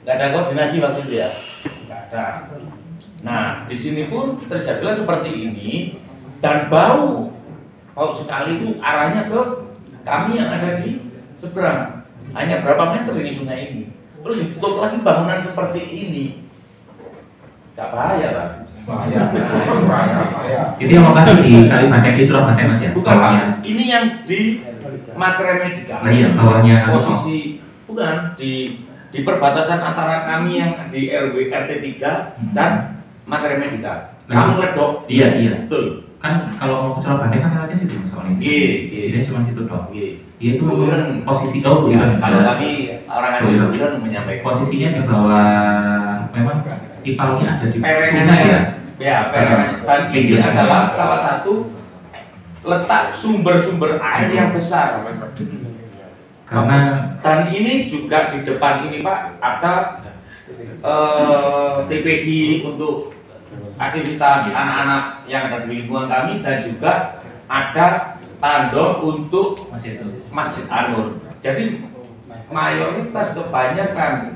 Nggak ada koordinasi waktu itu ya? Nggak ada. Nah, di sini pun terjadilah seperti ini. Dan bau sekali itu arahnya ke kami yang ada di seberang. Hanya berapa meter ini sungai ini. Terus ditutup lagi bangunan seperti ini. Gak bahaya kan? Bahaya. Itu yang lokasi di Kalimantan di Surabaya Mas ya? Bukan Pak, ini yang di Materai Medika. Nah iya, bawahnya posisi bukan di perbatasan antara kami yang di RW RT 3 dan Materai Medika. Kamu ngedok. Iya. Betul. Kan kalau mau ke Surabaya kan lewatnya situ soalnya. Jadi cuma situ dong. Iya itu posisi kalau kami orang asli Buiren menyampaikan posisinya di bawah, memang IPAL-nya ada di sungai ya. Ya, dan ini adalah salah satu letak sumber-sumber air yang besar. Karena dan ini juga di depan ini Pak ada TPG untuk aktivitas anak-anak yang ada di lingkungan kami, dan juga ada tandon untuk Masjid An-Nur. Jadi mayoritas kebanyakan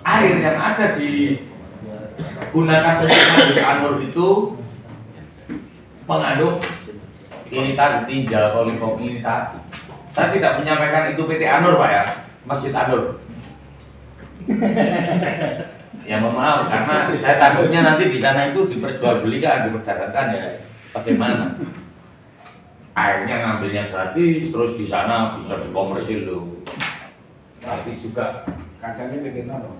air yang ada digunakan untuk Masjid An-Nur itu mengandung ini tadi tinja, poliform ini tadi. Saya tidak menyampaikan itu PT An-Nur Pak ya, Masjid An-Nur. Ya mohon maaf, karena saya takutnya nanti di sana itu diperjualbelikan, diperdagangkan ya. Bagaimana? Airnya ngambilnya gratis, terus di sana bisa dikomersil loh. Gratis juga. Kacanya bikin apa?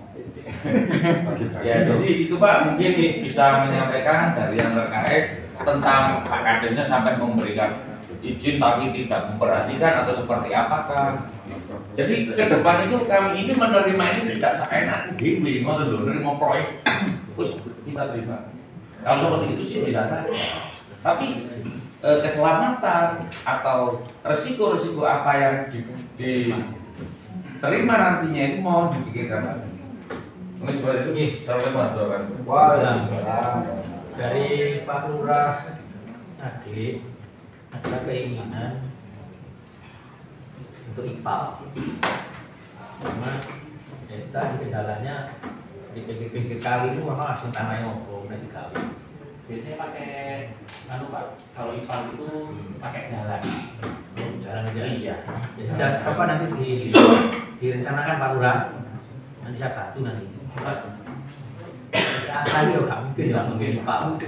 Ya jadi itu Pak mungkin bisa menyampaikan dari yang terkait tentang Pak Kadesnya sampai memberikan izin tapi tidak memperhatikan atau seperti apakah. Jadi ke depan itu kami ini menerima ini tidak seenak dewi, mau menerima proyek, terus kita terima. Kalau seperti itu sih bisa saja. Tapi keselamatan atau resiko-resiko apa yang diterima nantinya itu mohon dipikirkan lagi. Mungkin seperti itu nih, salam jawaban. Dari Pak Lurah Ade ada keinginan untuk IPAL, karena tadi kendalanya di pinggir kali itu memang langsung tanahnya ngobrol dan digali. Biasanya pakai Pak, kalau IPAL itu pakai jalan. Jalan aja. Iya. Ya sudah, apa nanti direncanakan Pak Lurah, nanti saya bantu nanti. Kali ya nggak mungkin ya mungkin IPAL.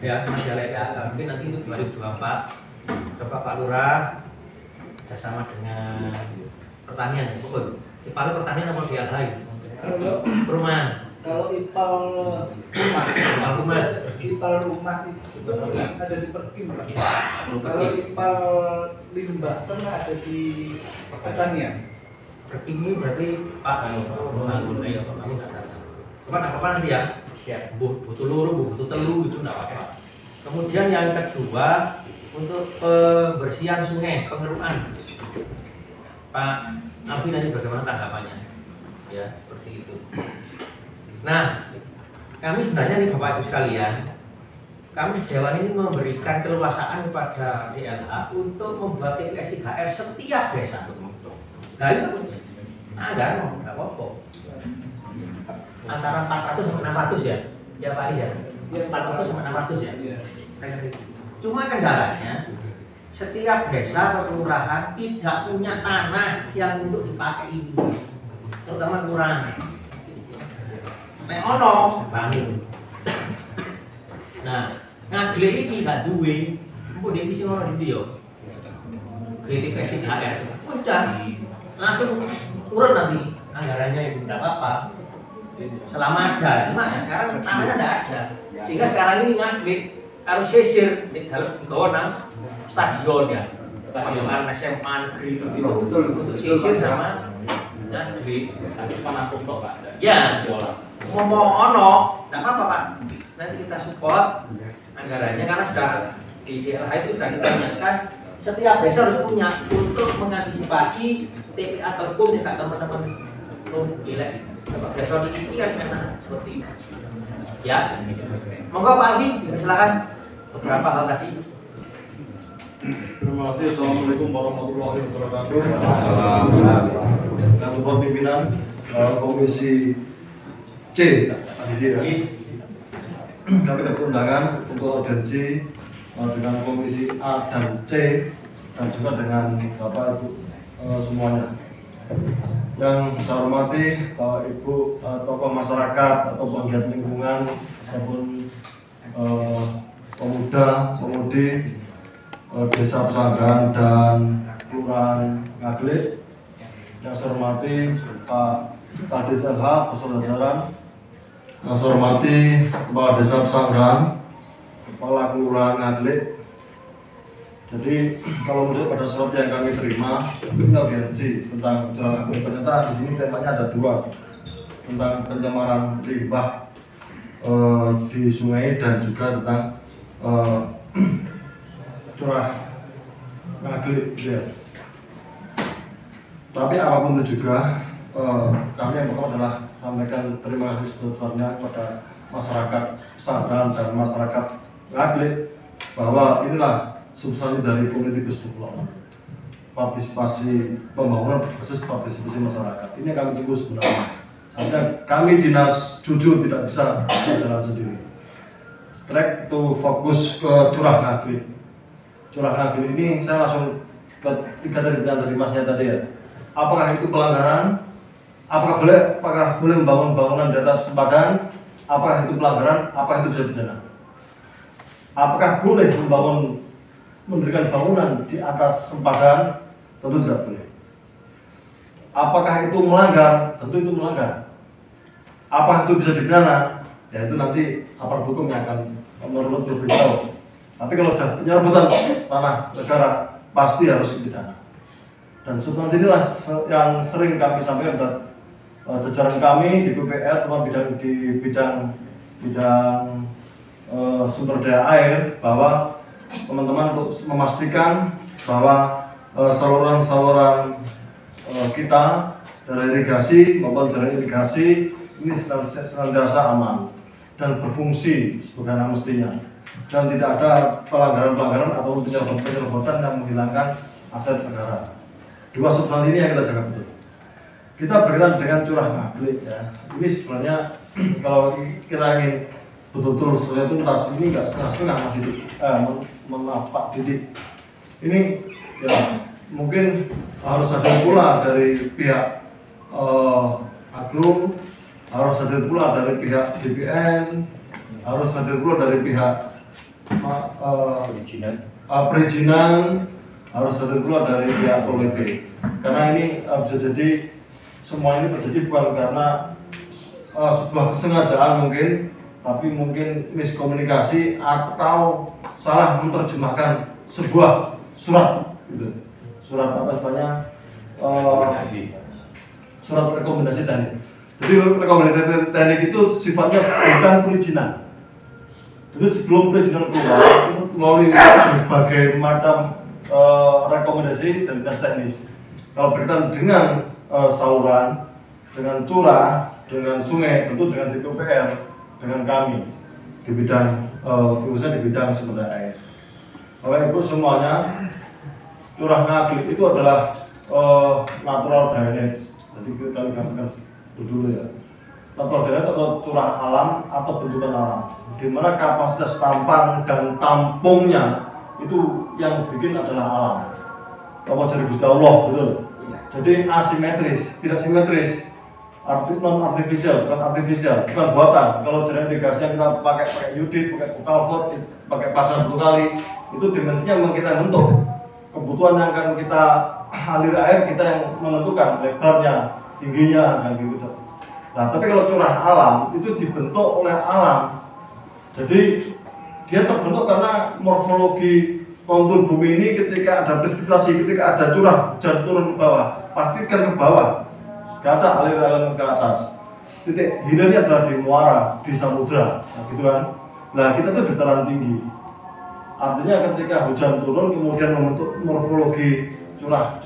Ya masalah nggak mungkin nanti itu 2024. Coba Pak Lurah bersama dengan pertanian, betul. IPAL pertanian apa dia lain? Perumahan. Kalau IPAL rumah, IPAL rumah itu ada di Perkim, Pak. Kalau IPAL limbah tengah ada di pertanian. Perkim ini berarti Pak Bangun ya Pak Bangun nggak datang. Apa nanti ya? Butuh luru, butuh telu itu nggak apa-apa. Kemudian yang kedua untuk pembersihan sungai, pengerukan. Pak Alfi nanti bagaimana tanggapannya? Ya seperti itu. Nah, kami sebenarnya nih Bapak Ibu sekalian, kami Dewan ini memberikan keleluasaan kepada DLH untuk membuat TPS 3R setiap desa. Nah, itu nggak apa-apa. Antara 400 sampai 600 ya, ya Pak Ari ya. 400 sampai 600 ya. Cuma kendalanya setiap desa atau kelurahan tidak punya tanah yang untuk dipakai ini, terutama kelurahan. Nek ono bangun. Nah, ngagle iki gak duwe, empuk dhewe sing ora ndi yo. Kritik HR. Udah langsung turun nanti anggarannya itu enggak apa-apa. Selama ada, cuma ya sekarang tanahnya enggak ada. Sehingga sekarang ini ngagle harus sisir di dalam nang stadion ya. Stadion SMA negeri itu betul untuk sisir sama ngagle. Tapi cuma nampung tok, Pak. Ya, ngomong ono, tidak apa-apa Pak. Nanti kita support anggarannya karena sudah di DLH itu sudah ditanyakan setiap desa harus punya untuk mengantisipasi TPA Telkom juga teman-teman gila. Desa ini kan karena seperti ini. Ya, monggo Pak Alfi, silakan beberapa hal tadi. Terima kasih. Assalamualaikum warahmatullahi wabarakatuh. Yang pimpinan Komisi C tadi ya. Kami dapat undangan untuk audiensi dengan Komisi A dan C dan juga dengan Bapak Ibu semuanya. Yang saya hormati Bapak Ibu tokoh masyarakat atau penggiat lingkungan ataupun pemuda, pemudi Desa Pesanggaran dan Kelurahan Ngagle. Yang saya hormati Pak Kadis LH, beserta jajaran. Yang saya hormati Kepala Desa Pesanggaran, Kepala Kelurahan Ngagle. Jadi kalau menurut pada sesuatu yang kami terima, ini audiensi tentang curah Ngagle. Ternyata di sini temanya ada dua, tentang pencemaran limbah di sungai dan juga tentang curah Ngagle ya. Tapi apapun itu juga kami yang pertama adalah sampaikan terima kasih sebesar-besarnya kepada masyarakat Pesanggaran dan masyarakat Ngagle bahwa inilah substansi dari community based development, partisipasi pembangunan berbasis partisipasi masyarakat. Ini yang kami tunggu sebenarnya. Artinya kami dinas jujur tidak bisa berjalan sendiri. Strike itu fokus ke curah Ngagle. Curah Ngagle ini saya langsung ke tiga dari masnya tadi ya. Apakah itu pelanggaran? Apakah boleh membangun bangunan di atas sempadan? Apakah itu pelanggaran? Apakah itu bisa pidana? Apakah boleh mendirikan bangunan di atas sempadan? Tentu tidak boleh. Apakah itu melanggar? Tentu itu melanggar. Apakah itu bisa dipidana? Ya itu nanti aparat hukum yang akan menurut beritahu. Tapi kalau sudah penyerbutan tanah negara pasti harus dipidana. Dan substansi inilah yang sering kami sampaikan kepada jajaran kami di BPR, di bidang sumber daya air, bahwa teman-teman untuk memastikan bahwa saluran-saluran kita dari irigasi maupun jalan irigasi ini senantiasa aman dan berfungsi sebagaimana mestinya, dan tidak ada pelanggaran-pelanggaran atau penyerobotan yang menghilangkan aset negara. Dua substansi ini yang kita jaga betul. Kita berkaitan dengan curah ngaglik ya. Ini sebenarnya kalau kita ingin betul-betul sebenarnya tuntas, ini nggak setengah-setengah Mas Didik, Pak Didik. Ini ya mungkin harus ada pula dari pihak agro, harus ada pula dari pihak DPN, harus ada pula dari pihak perizinan, harus ada pula dari pihak OLP. Karena ini bisa jadi semua ini terjadi bukan karena sebuah kesengajaan mungkin, tapi mungkin miskomunikasi atau salah menerjemahkan sebuah surat gitu. Surat apa sebenarnya? Surat rekomendasi teknik. Jadi rekomendasi teknik itu sifatnya bukan perizinan. Jadi sebelum perizinan keluar itu melalui berbagai macam rekomendasi dan dinas teknis. Kalau berkaitan dengan saluran, dengan curah, dengan sungai, tentu dengan DPUPR, dengan kami di bidang khususnya di bidang sumber daya air. Oleh itu semuanya curah ngaglik itu adalah natural drainage. Jadi kita gambarkan dulu ya. Natural drainage atau curah alam atau bentukan alam, di mana kapasitas tampang dan tampungnya itu yang bikin adalah alam. Apa jadi Gusti Allah betul. Jadi asimetris, tidak simetris, non artificial, bukan artificial, bukan buatan. Kalau jalan irigasi yang kita pakai unit, pakai culvert, pakai pasang 10 kali, itu dimensinya memang kita bentuk. Kebutuhan yang akan kita alir air kita yang menentukan lebarnya, tingginya, dan gitu. Nah, tapi kalau curah alam itu dibentuk oleh alam. Jadi dia terbentuk karena morfologi kontur bumi ini ketika ada presipitasi, ketika ada curah hujan turun ke bawah, pasti kan ke bawah. Sekarang aliran ke atas. Titik hilirnya adalah di muara, di samudra, nah, gitu kan. Nah, kita tuh dataran tinggi. Artinya ketika hujan turun kemudian membentuk morfologi curah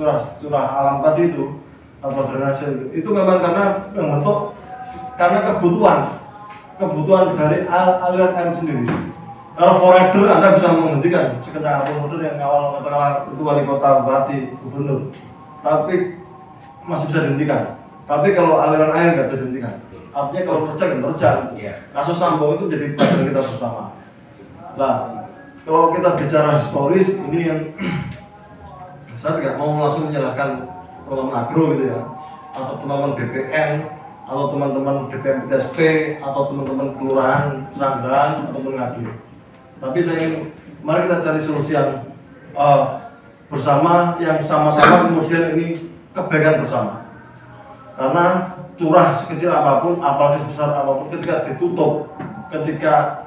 alam tadi itu atau drainase itu memang karena membentuk karena kebutuhan dari aliran air sendiri. Kalau forwarder Anda bisa menghentikan sekencang apapun yang awal katakanlah itu wali kota, bupati, gubernur, tapi masih bisa dihentikan. Tapi kalau aliran air nggak bisa dihentikan. Artinya kalau terjang. Kasus Sambong itu jadi pelajaran kita bersama. Nah, kalau kita bicara historis ini yang saya tidak mau langsung menyalahkan teman-teman agro gitu ya, atau teman-teman BPN, atau teman-teman DPM PTSP, atau teman-teman kelurahan Sanggaran, atau Ngaglik. Tapi saya ingin mari kita cari solusi yang bersama, yang sama-sama kemudian ini kebaikan bersama. Karena curah sekecil apapun, apalagi sebesar apapun, ketika ditutup, ketika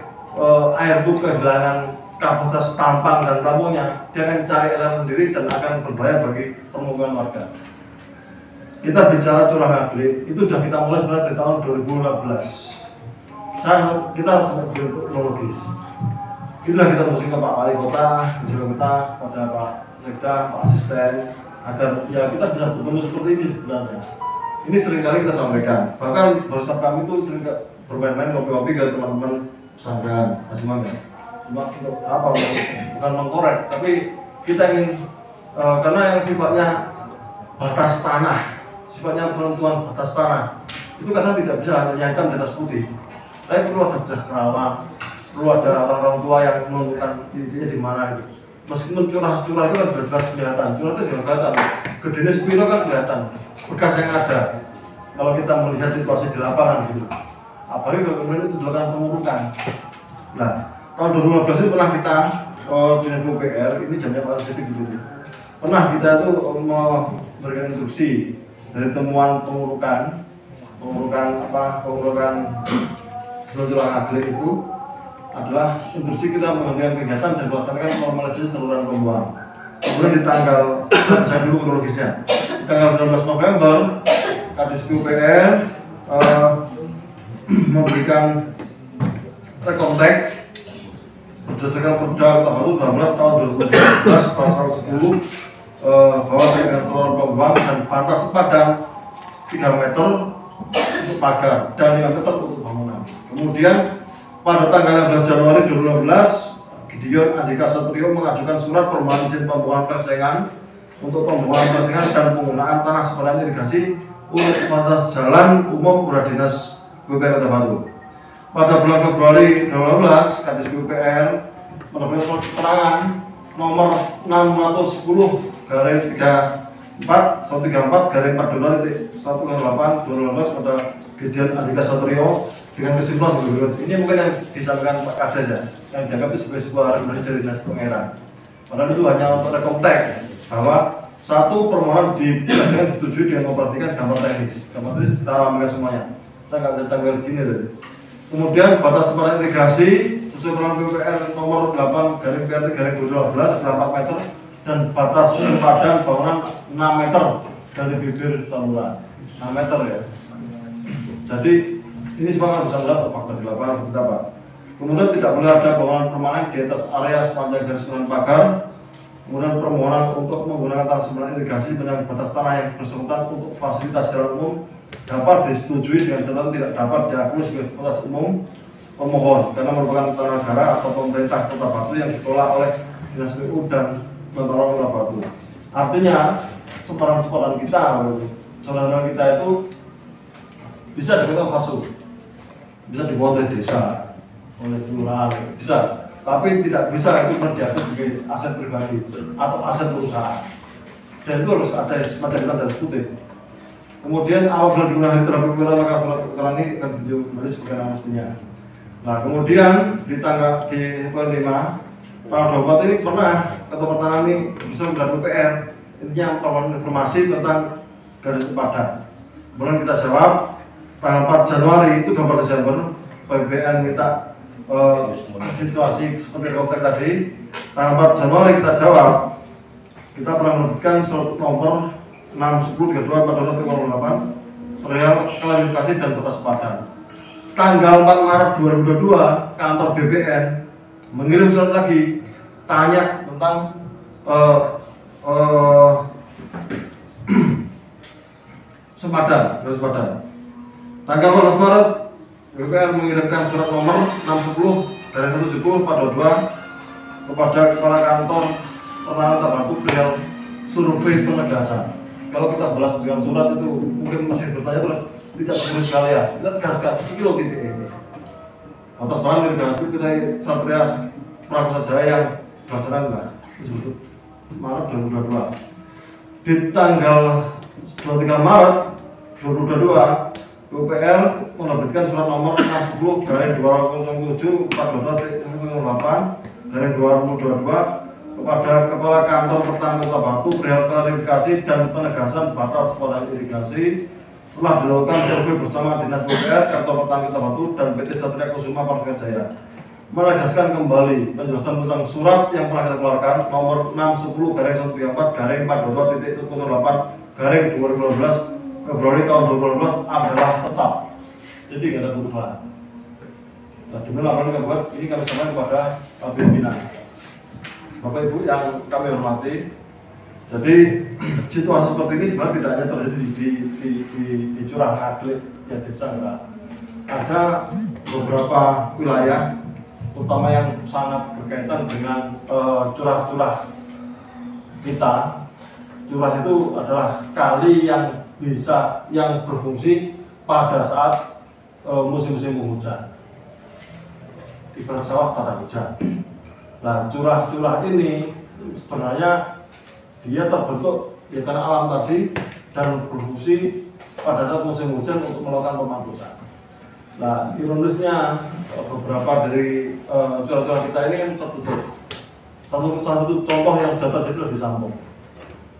air itu kehilangan kapasitas tampang dan tampungnya, dia akan cari air sendiri dan akan berbahaya bagi permukiman warga. Kita bicara curah ngaglik, itu sudah kita mulai sebenarnya dari tahun 2015. Kita harus kronologis. Itulah kita mesti ke Pak Wali Kota, kita pada Pak Sekda, Pak Asisten, agar ya kita bisa bertemu seperti ini sebenarnya. Ini seringkali kita sampaikan. Bahkan bersama kami itu sering bermain-main ngopi-ngopi ke teman-teman pesantren, masih mangga. Cuma untuk apa? Bukan mengkorek, tapi kita ingin karena yang sifatnya batas tanah, sifatnya penentuan batas tanah itu karena tidak bisa hanya hitam di atas putih. Tapi perlu ada bedah kerawang, perlu ada orang-orang tua yang menentukan titiknya di mana itu. Meskipun curah itu kan jelas-jelas kelihatan, curah itu jelas kelihatan. Gedenya spiro kan kelihatan, bekas yang ada. Kalau kita melihat situasi di lapangan gitu. Apalagi kalau kemudian itu dilakukan pemurukan. Nah, tahun 2015 itu pernah kita di DPUPR, ini jamnya Pak Sidik gitu. Pernah kita tuh memberikan instruksi dari temuan pengurukan curah ngaglik itu adalah instruksi kita menghentikan kegiatan dan melaksanakan normalisasi saluran pembuangan. Kemudian di tanggal, saya dulu kronologisnya, di tanggal 19 November, Kadis PUPR memberikan rekontek berdasarkan Perda Kota Batu 12 tahun 2012 pasal 10 bahwa dengan saluran pembuang dan batas sepadan 3 meter untuk pagar dan 5 meter untuk bangunan. Kemudian pada tanggal 16 Januari 2016 Gideon Andika Satrio mengajukan surat permohonan izin pembuangan pelangsengan untuk pembuangan pelangsengan dan penggunaan tanah sepadan irigasi untuk fasilitas jalan umum Kepala Dinas PUPR Kota Batu. Pada bulan Februari 2012, Kadis PUPR menerbitkan surat keterangan nomor 610/34/138/2012 pada Gideon Andika Satrio dengan kesimpulan sebagai berikut. Ini mungkin yang disampaikan Pak Kades ya, yang dianggap itu sebagai sebuah rekomendasi dari Dinas Pengairan. Padahal itu hanya untuk rekomtek bahwa satu permohonan disetujui dengan memperhatikan gambar teknis. Gambar teknis kita alami semuanya. Saya nggak bisa tampil di sini tadi. Kemudian batas sepadan irigasi sesuai peraturan PUPR nomor 8/PRT/2012 4 meter dan batas sepadan bangunan 6 meter dari bibir saluran. 6 meter ya. Jadi ini semua bisa melihat fakta di lapangan seperti apa. Kemudian tidak boleh ada bangunan permanen di atas area sepanjang garis lingkungan pagar. Kemudian permohonan untuk menggunakan tanah sepadan irigasi dengan batas tanah yang bersangkutan untuk fasilitas jalan umum dapat disetujui dengan catatan tidak dapat diakui sebagai fasilitas umum pemohon karena merupakan tanah negara atau pemerintah Kota Batu yang dikelola oleh Dinas PU dan Tentara Kota Batu. Artinya sepadan-sepadan kita, saudara kita itu bisa digunakan fasum, bisa dibuat oleh desa, oleh kelurahan, bisa. Tapi tidak bisa itu diakui sebagai aset pribadi atau aset perusahaan. Dan itu harus ada semacam kita dari putih. Kemudian apabila digunakan terhadap wilayah maka surat keterangan ini akan ditunjuk kembali sebagai nama mestinya. Nah kemudian di tanggal di poin 5 Pak 24 ini pernah Ketua Pertanahan ini bisa menggelar PUPR, intinya melakukan informasi tentang garis sepadan. Kemudian kita jawab tanggal 4 Januari itu 24 Desember PBN minta situasi seperti konteks tadi. Tanggal 4 Januari kita jawab, kita pernah menerbitkan surat nomor 610/32/2008 perihal klarifikasi dan batas sepadan. Tanggal 4 Maret 2022 kantor BPN mengirim surat lagi tanya tentang sepadan, garis sepadan. Tanggal 14 Maret BPN mengirimkan surat nomor 610/170/42 kepada Kepala Kantor Pertanahan Kota Batu perihal survei penegasan. Kalau kita balas dengan surat itu mungkin masih bertanya terus tidak seperti sekali ya. Kita tegaskan ini loh titik ini. Atas bahan irigasi kita Satria Prakosa Jaya yang dilaksanakan enggak? Itu Maret 2022. Di tanggal 23 Maret 2022 PUPR menerbitkan surat nomor 610/2022/42/2022 kepada Kepala Kantor Pertanahan Kota Batu perihal klarifikasi dan penegasan batas sepadan irigasi setelah dilakukan survei bersama Dinas PUPR, Kantor Pertanahan Kota Batu dan PT Satria Kusuma Prakosa Jaya. Menegaskan kembali penjelasan tentang surat yang pernah kita keluarkan nomor 610/134/408/2012 Februari tahun 2012 adalah tetap. Jadi tidak ada perubahan. Nah, demi laporan kita buat ini kami sampaikan kepada pimpinan. Bapak Ibu yang kami hormati, jadi situasi seperti ini sebenarnya tidak hanya terjadi di Curah Ngaglik ya desa enggak. Ada beberapa wilayah, terutama yang sangat berkaitan dengan curah-curah kita. Curah itu adalah kali yang berfungsi pada saat musim-musim hujan. Ibarat sawah tak ada hujan. Nah, curah-curah ini sebenarnya dia terbentuk ya karena alam tadi dan berfungsi pada saat musim hujan untuk melakukan pemangkusan. Nah, ironisnya beberapa dari curah-curah kita ini kan tertutup. Salah satu contoh yang sudah terjadi adalah di Sambung.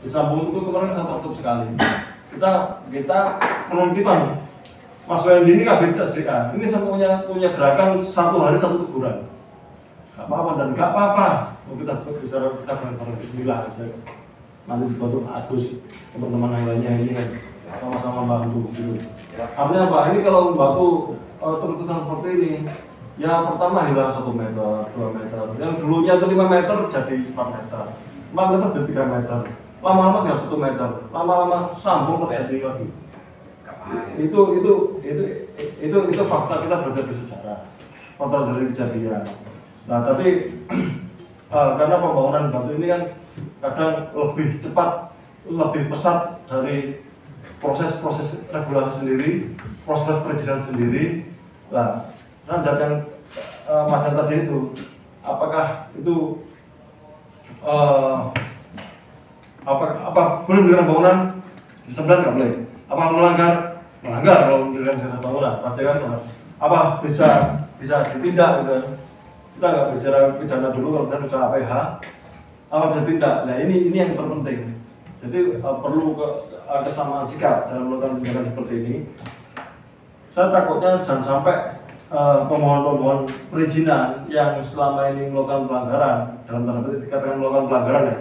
Di Sambung itu kemarin sangat tertutup sekali. Kita penuntutan Mas Wendy ini kabin SDA. Ini semuanya punya gerakan satu hari satu teguran. Gak apa-apa dan gak apa-apa. Kita bicara kita bareng-bareng bismillah aja. Nanti dibantu Agus, teman-teman yang lainnya ini kan sama-sama bantu gitu. Artinya apa? Ini kalau membantu keputusan seperti ini Ya pertama hilang 1 meter, 2 meter. Yang dulunya itu 5 meter jadi 4 meter. 4 meter jadi 3 meter. Lama-lama tinggal 1 meter. Lama-lama sambung terjadi lagi. Itu fakta, kita belajar dari sejarah. Fakta dari kejadian. Nah tapi karena pembangunan batu ini kan kadang lebih cepat, lebih pesat dari proses-proses regulasi sendiri, proses perizinan sendiri. Nah, kan yang Mas tadi itu, apakah itu boleh mendirikan bangunan di sebelah nggak boleh? Apa melanggar kalau mendirikan bangunan? Pasti kan apa bisa ditindak gitu? Kita nggak bicara pidana dulu, kalau kita bicara APH, apa bisa ditindak? Nah ini yang terpenting. Jadi perlu kesamaan sikap dalam melakukan tindakan seperti ini. Saya takutnya jangan sampai pemohon-pemohon perizinan yang selama ini melakukan pelanggaran, dalam tanda petik dikatakan melakukan pelanggaran ya,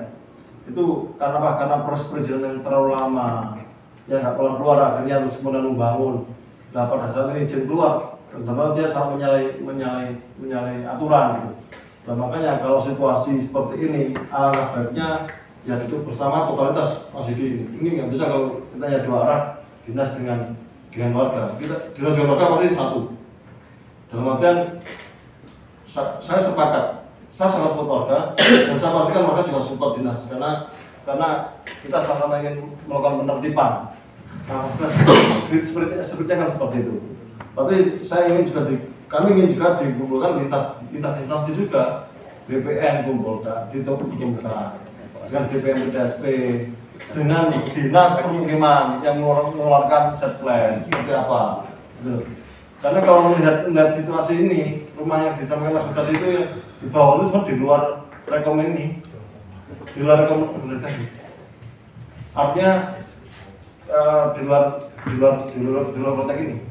itu karena apa? Karena proses perizinan yang terlalu lama, yang nggak keluar akhirnya harus kemudian membangun. Nah pada saat ini izin keluar, tentu dia sangat menyalahi aturan gitu. Nah makanya kalau situasi seperti ini, alangkah baiknya ya itu bersama totalitas masih ini nggak bisa kalau kita ya dua arah, dinas dengan warga. Dinas dengan warga pasti satu. Dalam artian saya sepakat, saya sangat support warga dan saya pastikan warga juga support dinas karena kita sama-sama ingin melakukan penertiban. Nah, spiritnya kan seperti itu. Tapi kami ingin juga dikumpulkan lintas instansi juga, BPN kumpulkan, dikumpulkan dengan BPN BDSP, dengan dinas permukiman yang mengeluarkan set plan seperti apa. Gitu. Karena kalau melihat situasi ini, rumah yang disampaikan Mas tadi itu di bawah itu semua di luar rekom ini, di luar rekom pemerintah. Artinya di luar konteks ini.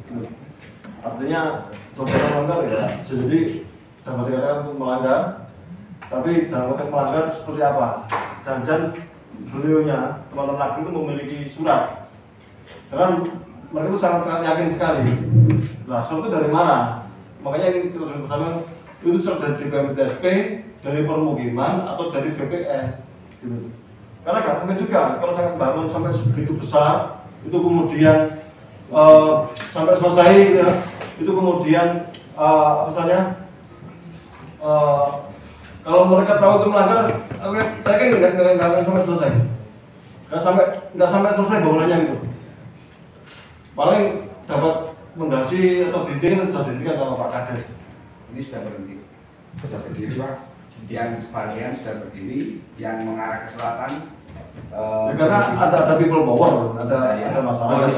Artinya coba melanggar ya, jadi dapat dikatakan untuk melanggar. Tapi dalam konteks melanggar seperti apa? Jangan beliaunya teman-teman lagi itu memiliki surat. Karena mereka itu sangat yakin sekali. Nah, surat itu dari mana? Makanya ini kita sudah bersama itu surat dari BPMTSP, dari permukiman atau dari BPN. Gitu. Karena nggak mungkin juga kalau sangat bangun sampai sebegitu besar itu kemudian sampai selesai ya, itu kemudian kalau mereka tahu itu melanggar, saya kan nggak akan sampai selesai, nggak sampai selesai bangunannya gitu. Paling dapat fondasi atau dinding itu sudah didirikan sama Pak Kades. Ini sudah berdiri Pak. Yang sebagian sudah berdiri, yang mengarah ke selatan. Karena ada people power, ada masalah.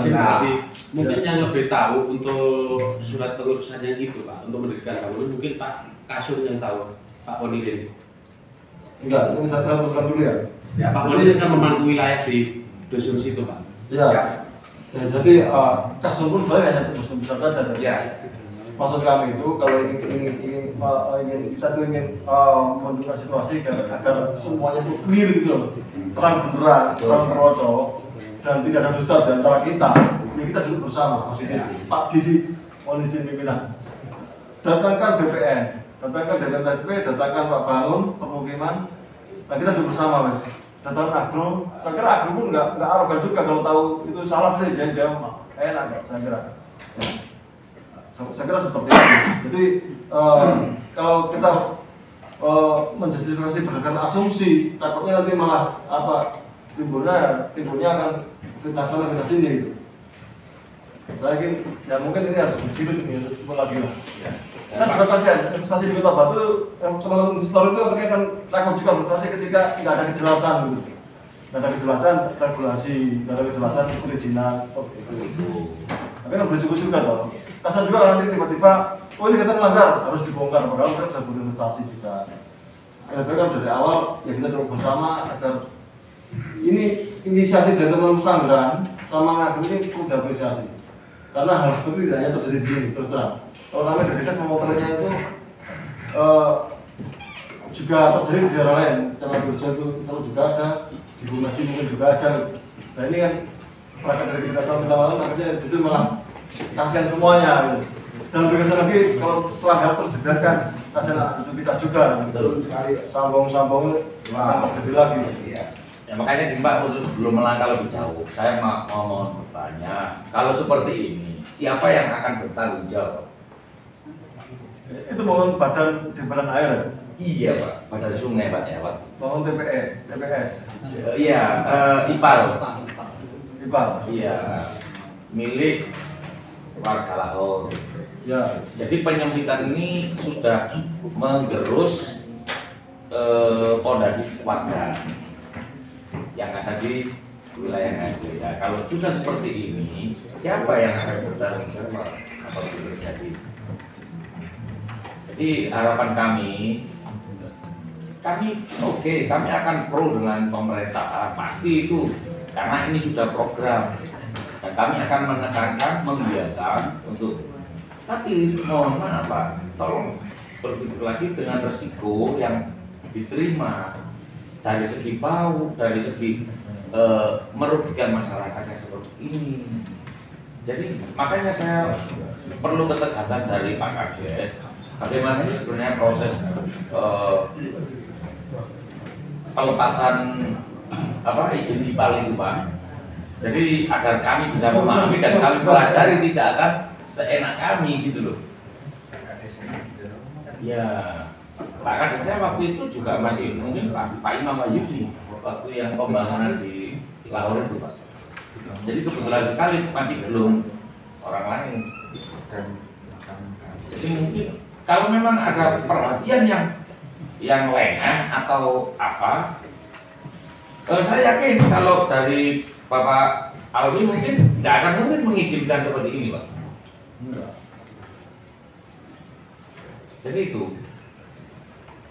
Mungkin yang lebih tahu untuk surat pengurusannya itu Pak, untuk mendirikan bangunan mungkin Pak Kasur yang tahu, Pak Onidin. Enggak, ini saya teruskan dulu ya. Ya Pak Onidin kan memangku wilayah di dusun situ Pak. Ya. Ya, jadi kasus pun sebenarnya hanya dusun besar saja. Ya. Maksud kami itu kalau kita tuh ingin menunjukkan situasi agar semuanya itu clear gitu loh, terang benderang, terang terocok, dan tidak ada dusta di antara kita. Ya kita duduk bersama, maksudnya Pak Didi, mohon izin pimpinan, datangkan BPN, datangkan DPTSP, datangkan Pak Bangun, permukiman. Nah kita duduk bersama mas. Datang agro, saya kira agro pun nggak arogan juga kalau tahu itu salah sih, jadi dia enak saya kira. Ya. Saya kira seperti itu. Jadi kalau kita menjustifikasi berdasarkan asumsi, takutnya nanti malah timbulnya akan fitnah sana fitnah sini. Gitu. Saya yakin ya mungkin ini harus dijilid nih, harus lagi lah. Ya. Saya juga kasihan investasi di Kota Batu, teman-teman investor itu mereka kan takut juga investasi ketika nggak ada kejelasan gitu. Nggak ada kejelasan regulasi, nggak ada kejelasan perizinan seperti itu. Tapi kan berisiko juga dong. Kasihan juga nanti tiba-tiba, oh ini kita melanggar, harus dibongkar. Padahal kita bisa berinvestasi juga. Tapi kan dari awal ya kita coba bersama agar ini inisiasi dari teman pesantren sama ngadu ini perlu diapresiasi. Karena hal seperti itu hanya terjadi di sini terus terang. Kalau kami dari dinas memotornya itu juga terjadi di daerah lain. Jalan Jogja itu juga ada, di Bumasi mungkin juga ada. Nah ini kan perangkat dari kita tahun kita malam akhirnya itu malah kasihan semuanya. Gitu. Dan berikutnya lagi kalau pelanggar terjegal kan hasil untuk kita juga. Betul sekali. Sambung-sambung terjadi lagi. Iya. Ya makanya Mbak untuk sebelum melangkah lebih jauh, saya mau bertanya, kalau seperti ini, siapa yang akan bertanggung jawab? Itu bangun badan timbulan air ya? Iya Pak, badan sungai Pak ya Pak. Bangun TPS. Iya, IPAL. IPAL. Iya, milik warga Lahore. Ya. Jadi penyempitan ini sudah menggerus pondasi warga yang ada di wilayah Ngagel. Ya, kalau sudah seperti ini, siapa yang akan bertanggung jawab apabila terjadi? Jadi harapan kami akan pro dengan pemerintah, pasti itu karena ini sudah program dan kami akan menekankan membiasakan untuk. Tapi mohon maaf Pak, tolong berpikir lagi dengan resiko yang diterima dari segi bau, dari segi merugikan masyarakat yang seperti ini. Jadi makanya saya perlu ketegasan dari Pak Kades. Bagaimana sih sebenarnya proses pelepasan izin IPAL itu Pak? Jadi agar kami bisa memahami dan kami pelajari tidak akan seenak kami gitu loh. Ya, Pak Kadesnya waktu itu juga masih mungkin Pak Imam Wahyudi waktu yang pembangunan di Lahore itu Pak. Jadi kebetulan sekali masih belum orang lain. Jadi mungkin kalau memang ada perhatian yang lengah atau apa, saya yakin kalau dari Bapak Alwi mungkin tidak akan mungkin mengizinkan seperti ini Pak. Enggak. Jadi itu.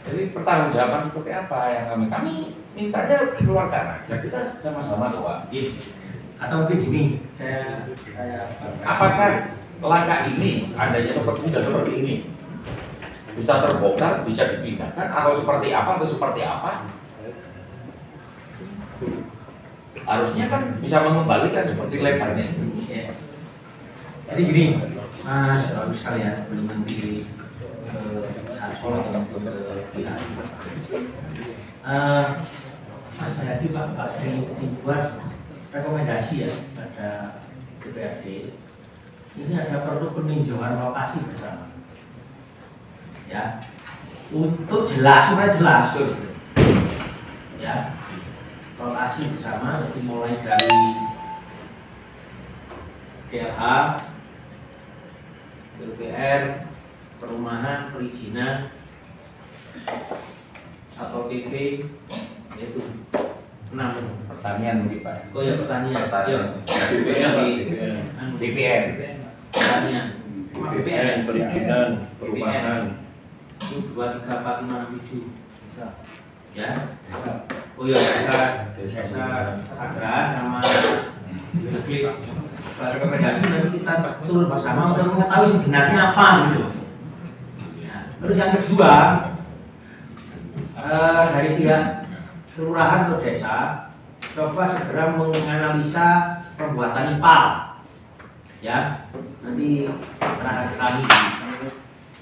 Jadi pertanggungjawaban seperti apa yang kami mintanya keluarkan aja, kita sama-sama tuh Pak. Atau mungkin gini, Apakah langkah ini seandainya seperti ini bisa terbongkar, bisa dipindahkan atau seperti apa harusnya kan bisa mengembalikan seperti lebarnya. Jadi gini Mas, bagus sekali ya, belum nanti Sansol atau ke pihak Mas saya Pak sering dibuat rekomendasi ya pada DPRD. Ini ada perlu peninjauan lokasi bersama ya, untuk supaya jelas ya, lokasi bersama, jadi mulai dari DLH, DPR, perumahan, perizinan, atau PP, yaitu 6 Pertanian mungkin Pak. Oh ya pertanian. DPR. Pertanian. BPN, perizinan, perumahan. Itu 2, 3, 4, 5, 6, 7. Bisa. Ya. Oh ya desa Sagraan sama Gede. Rekomendasi nanti kita turun bersama untuk mengetahui sebenarnya apa gitu. Ya. Terus yang kedua, dari pihak kelurahan atau desa coba segera menganalisa pembuatan IPAL ya, nanti akan kami.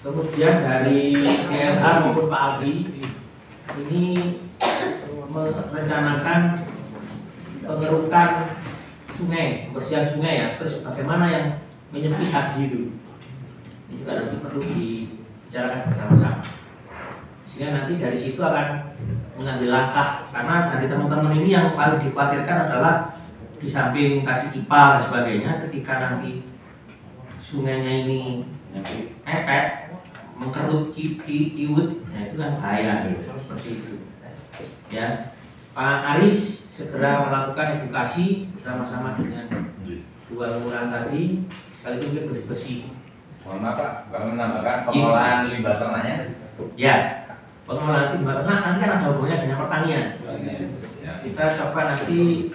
Kemudian dari DLH maupun Pak Aldi ini merencanakan pengerukan sungai, pembersihan sungai ya, terus bagaimana yang menyempit tadi itu, ini juga nanti perlu dibicarakan bersama-sama, sehingga nanti dari situ akan mengambil langkah, karena dari teman-teman ini yang paling dikhawatirkan adalah di samping tadi IPA dan sebagainya, ketika nanti sungainya ini epek, mengkerut kiwut, nah itu kan bahaya seperti itu. Ya, Pak Aris segera melakukan edukasi bersama-sama dengan dua kelurahan tadi, sekaligus mungkin bersih. Mohon maaf Pak, kami menambahkan pengolahan limbah ternaknya. Ya, pengolahan limbah ternak nanti kan ada hubungannya dengan pertanian. Kita coba nanti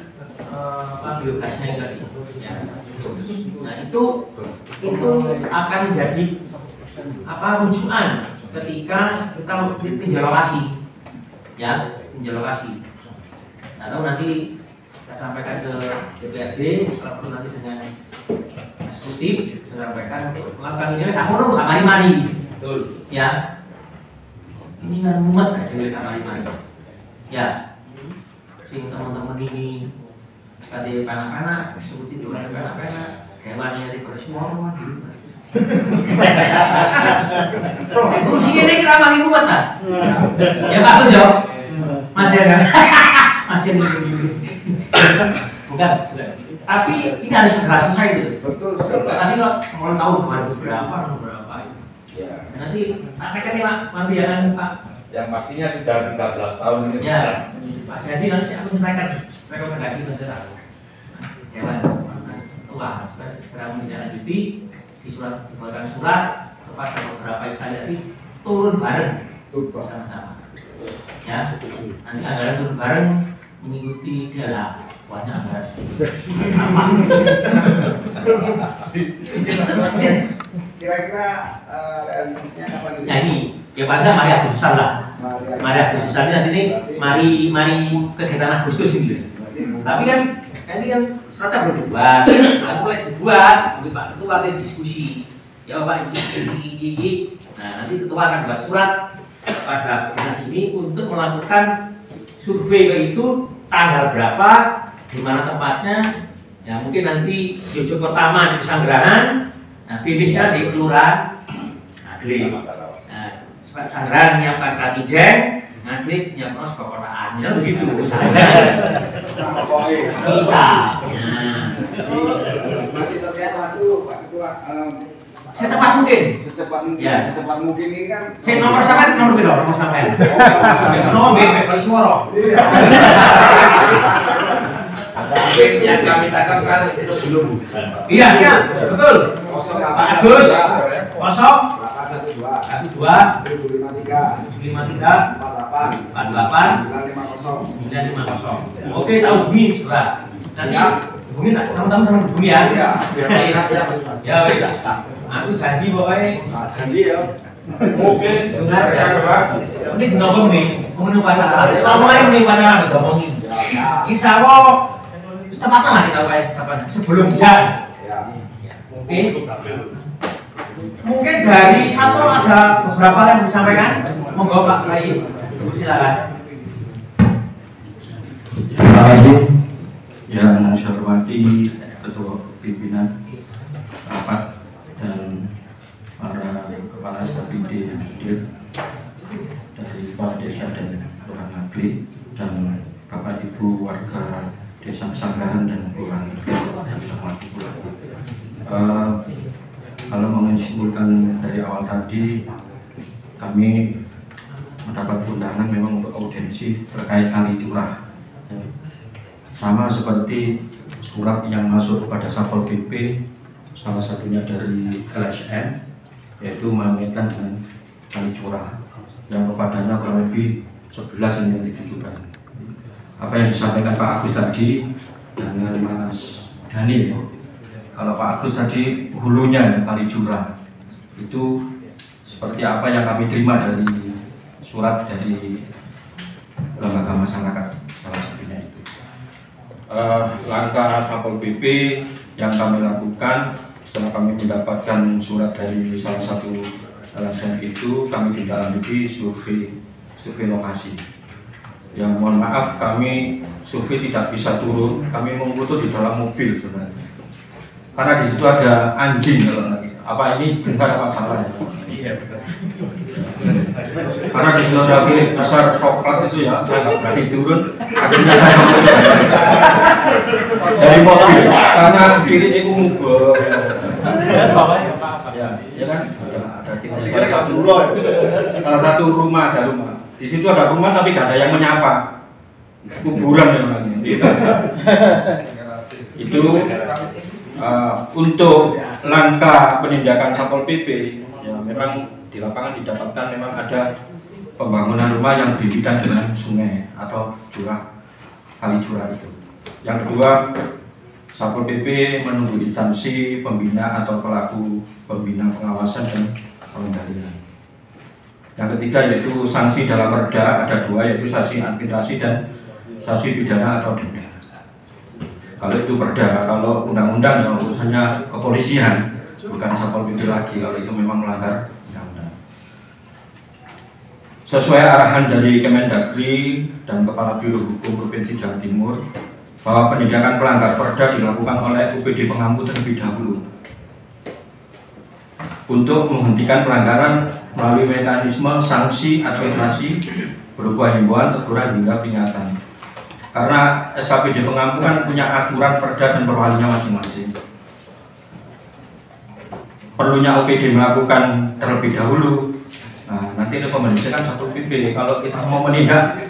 biogasnya itu tadi. Ya. Nah itu akan menjadi rujukan ketika kita tinjau lokasi, ya tinjau lokasi. Atau nanti kita sampaikan ke DPRD, kalau perlu nanti dengan eksekutif sampaikan melakukan ini tak mau nggak mari-mari. Betul. Ya. Ini kan mumet ya boleh tak mari-mari. Ya. Sing teman-teman ini tadi anak-anak eksekutif itu anak-anak hewannya di semua rumah gitu. Kursi ini kira lagi mumet kan? Ya bagus ya. Mas ya kan? Mas jadi bukan. Tapi ini harus segera selesai itu. Betul. Tadi kalau tahu berapa. Ya. Nanti praktekkan nih Pak, nanti ya kan Pak. Yang pastinya sudah 13 tahun ini. Ya, Pak jadi nanti aku sampaikan rekomendasi masyarakat. Hewan tua segera menindaklanjuti di dibuatkan surat kepada beberapa instansi turun bareng bersama-sama. Ya, nanti anggaran turun bareng mengikuti dialog. Banyak anggaran. Kira-kira realisasinya kapan ini? Ya ini, ya pada Mari Agustusan lah. Mari Agustusan ini mari kegiatan Agustus ini. Tapi kan ini kan serata belum dibuat. Aku mulai dibuat, nanti Pak Ketua ada diskusi. Ya Pak ini. Nah nanti Ketua akan buat surat pada koordinasi ini untuk melakukan survei itu tanggal berapa, di mana tempatnya. Ya mungkin nanti jojo pertama di Pesanggerahan, nah finishnya di Kelurahan Nagrek. Nah, Pesanggerahan menyiapkan Katideng, Nagrek menyiapkan Sekokotaan. Ya begitu. Bisa. Masih terkait waktu Pak Ketua. Secepat mungkin. Secepat mungkin. Ya. Secepat mungkin ini kan. Saya nomor sampai nomor berapa? Nomor sampai. Nomor BP kalau suara. Yang kami tangkapkan sebelum Iya, siap. Betul. Pak Agus. 0 12 753 48 950. Oke, tahu hubungi surat. Nanti hubungi tak teman-teman sama hubungi ya. Iya. Ya, wes. Aku janji pokoknya. Janji ya. Oke, dengar ya. Ini dinopong nih, ngomongin upacara. Selama ini upacara ngomongin. Insya Allah secepatnya lah kita bahas sebelum hujan. Mungkin dari satu ada beberapa yang disampaikan. Monggo Pak Bayi, silakan. Terima kasih yang saya hormati Ketua Pimpinan Rapat dan para kepala SKPD yang hadir dari Kepala Desa dan Kelurahan Nagrek dan Bapak Ibu warga Desa Pesanggerahan dan Kelurahan Nagrek yang saya hormati pula. Kalau menyimpulkan dari awal tadi, kami mendapat undangan memang untuk audiensi terkait Kali Curah. Sama seperti surat yang masuk kepada Satpol PP, salah satunya dari LSM, yaitu mengaitkan dengan Kali Curah yang kepadanya kurang lebih 11 yang ditujukan. Apa yang disampaikan Pak Agus tadi dengan Mas Dhani, kalau Pak Agus tadi hulunya Kali Curah itu seperti apa yang kami terima dari surat dari lembaga masyarakat, salah satunya itu. Langkah Satpol PP yang kami lakukan setelah kami mendapatkan surat dari salah satu LSM itu, kami tindak lanjuti survei lokasi. Yang mohon maaf, kami survei tidak bisa turun, kami memfoto di dalam mobil sebenarnya. Karena di situ ada anjing, apa ini benar apa salah ya? Iya betul. Karena di situ ada kiri besar coklat itu ya, saya nggak berani turun, akhirnya saya dari mobil karena kiri itu mubah. Ya kan? Ada kiri salah satu rumah, ada rumah. Di situ ada rumah tapi nggak ada yang menyapa, kuburan memang. Itu untuk langkah penindakan Satpol PP, ya memang di lapangan didapatkan memang ada pembangunan rumah yang berdekatan dengan sungai atau curah, Kali Curah itu. Yang kedua, Satpol PP menunggu instansi pembina atau pelaku pembina pengawasan dan pengendalian. Yang ketiga yaitu sanksi dalam perda, ada dua, yaitu sanksi administrasi dan sanksi pidana atau denda. Kalau itu perda, kalau undang-undang ya urusannya kepolisian, bukan Satpol PP lagi kalau itu memang melanggar undang-undang. Sesuai arahan dari Kemendagri dan Kepala Biro Hukum Provinsi Jawa Timur, bahwa penindakan pelanggar perda dilakukan oleh UPD Pengampu terlebih dahulu untuk menghentikan pelanggaran melalui mekanisme sanksi administrasi berupa himbauan, teguran hingga peringatan. Karena SKPD Pengampu kan punya aturan perda dan perwalinya masing-masing. Perlunya UPD melakukan terlebih dahulu. Nah, nanti rekomendasi kan Satpol PP. Kalau kita mau menindak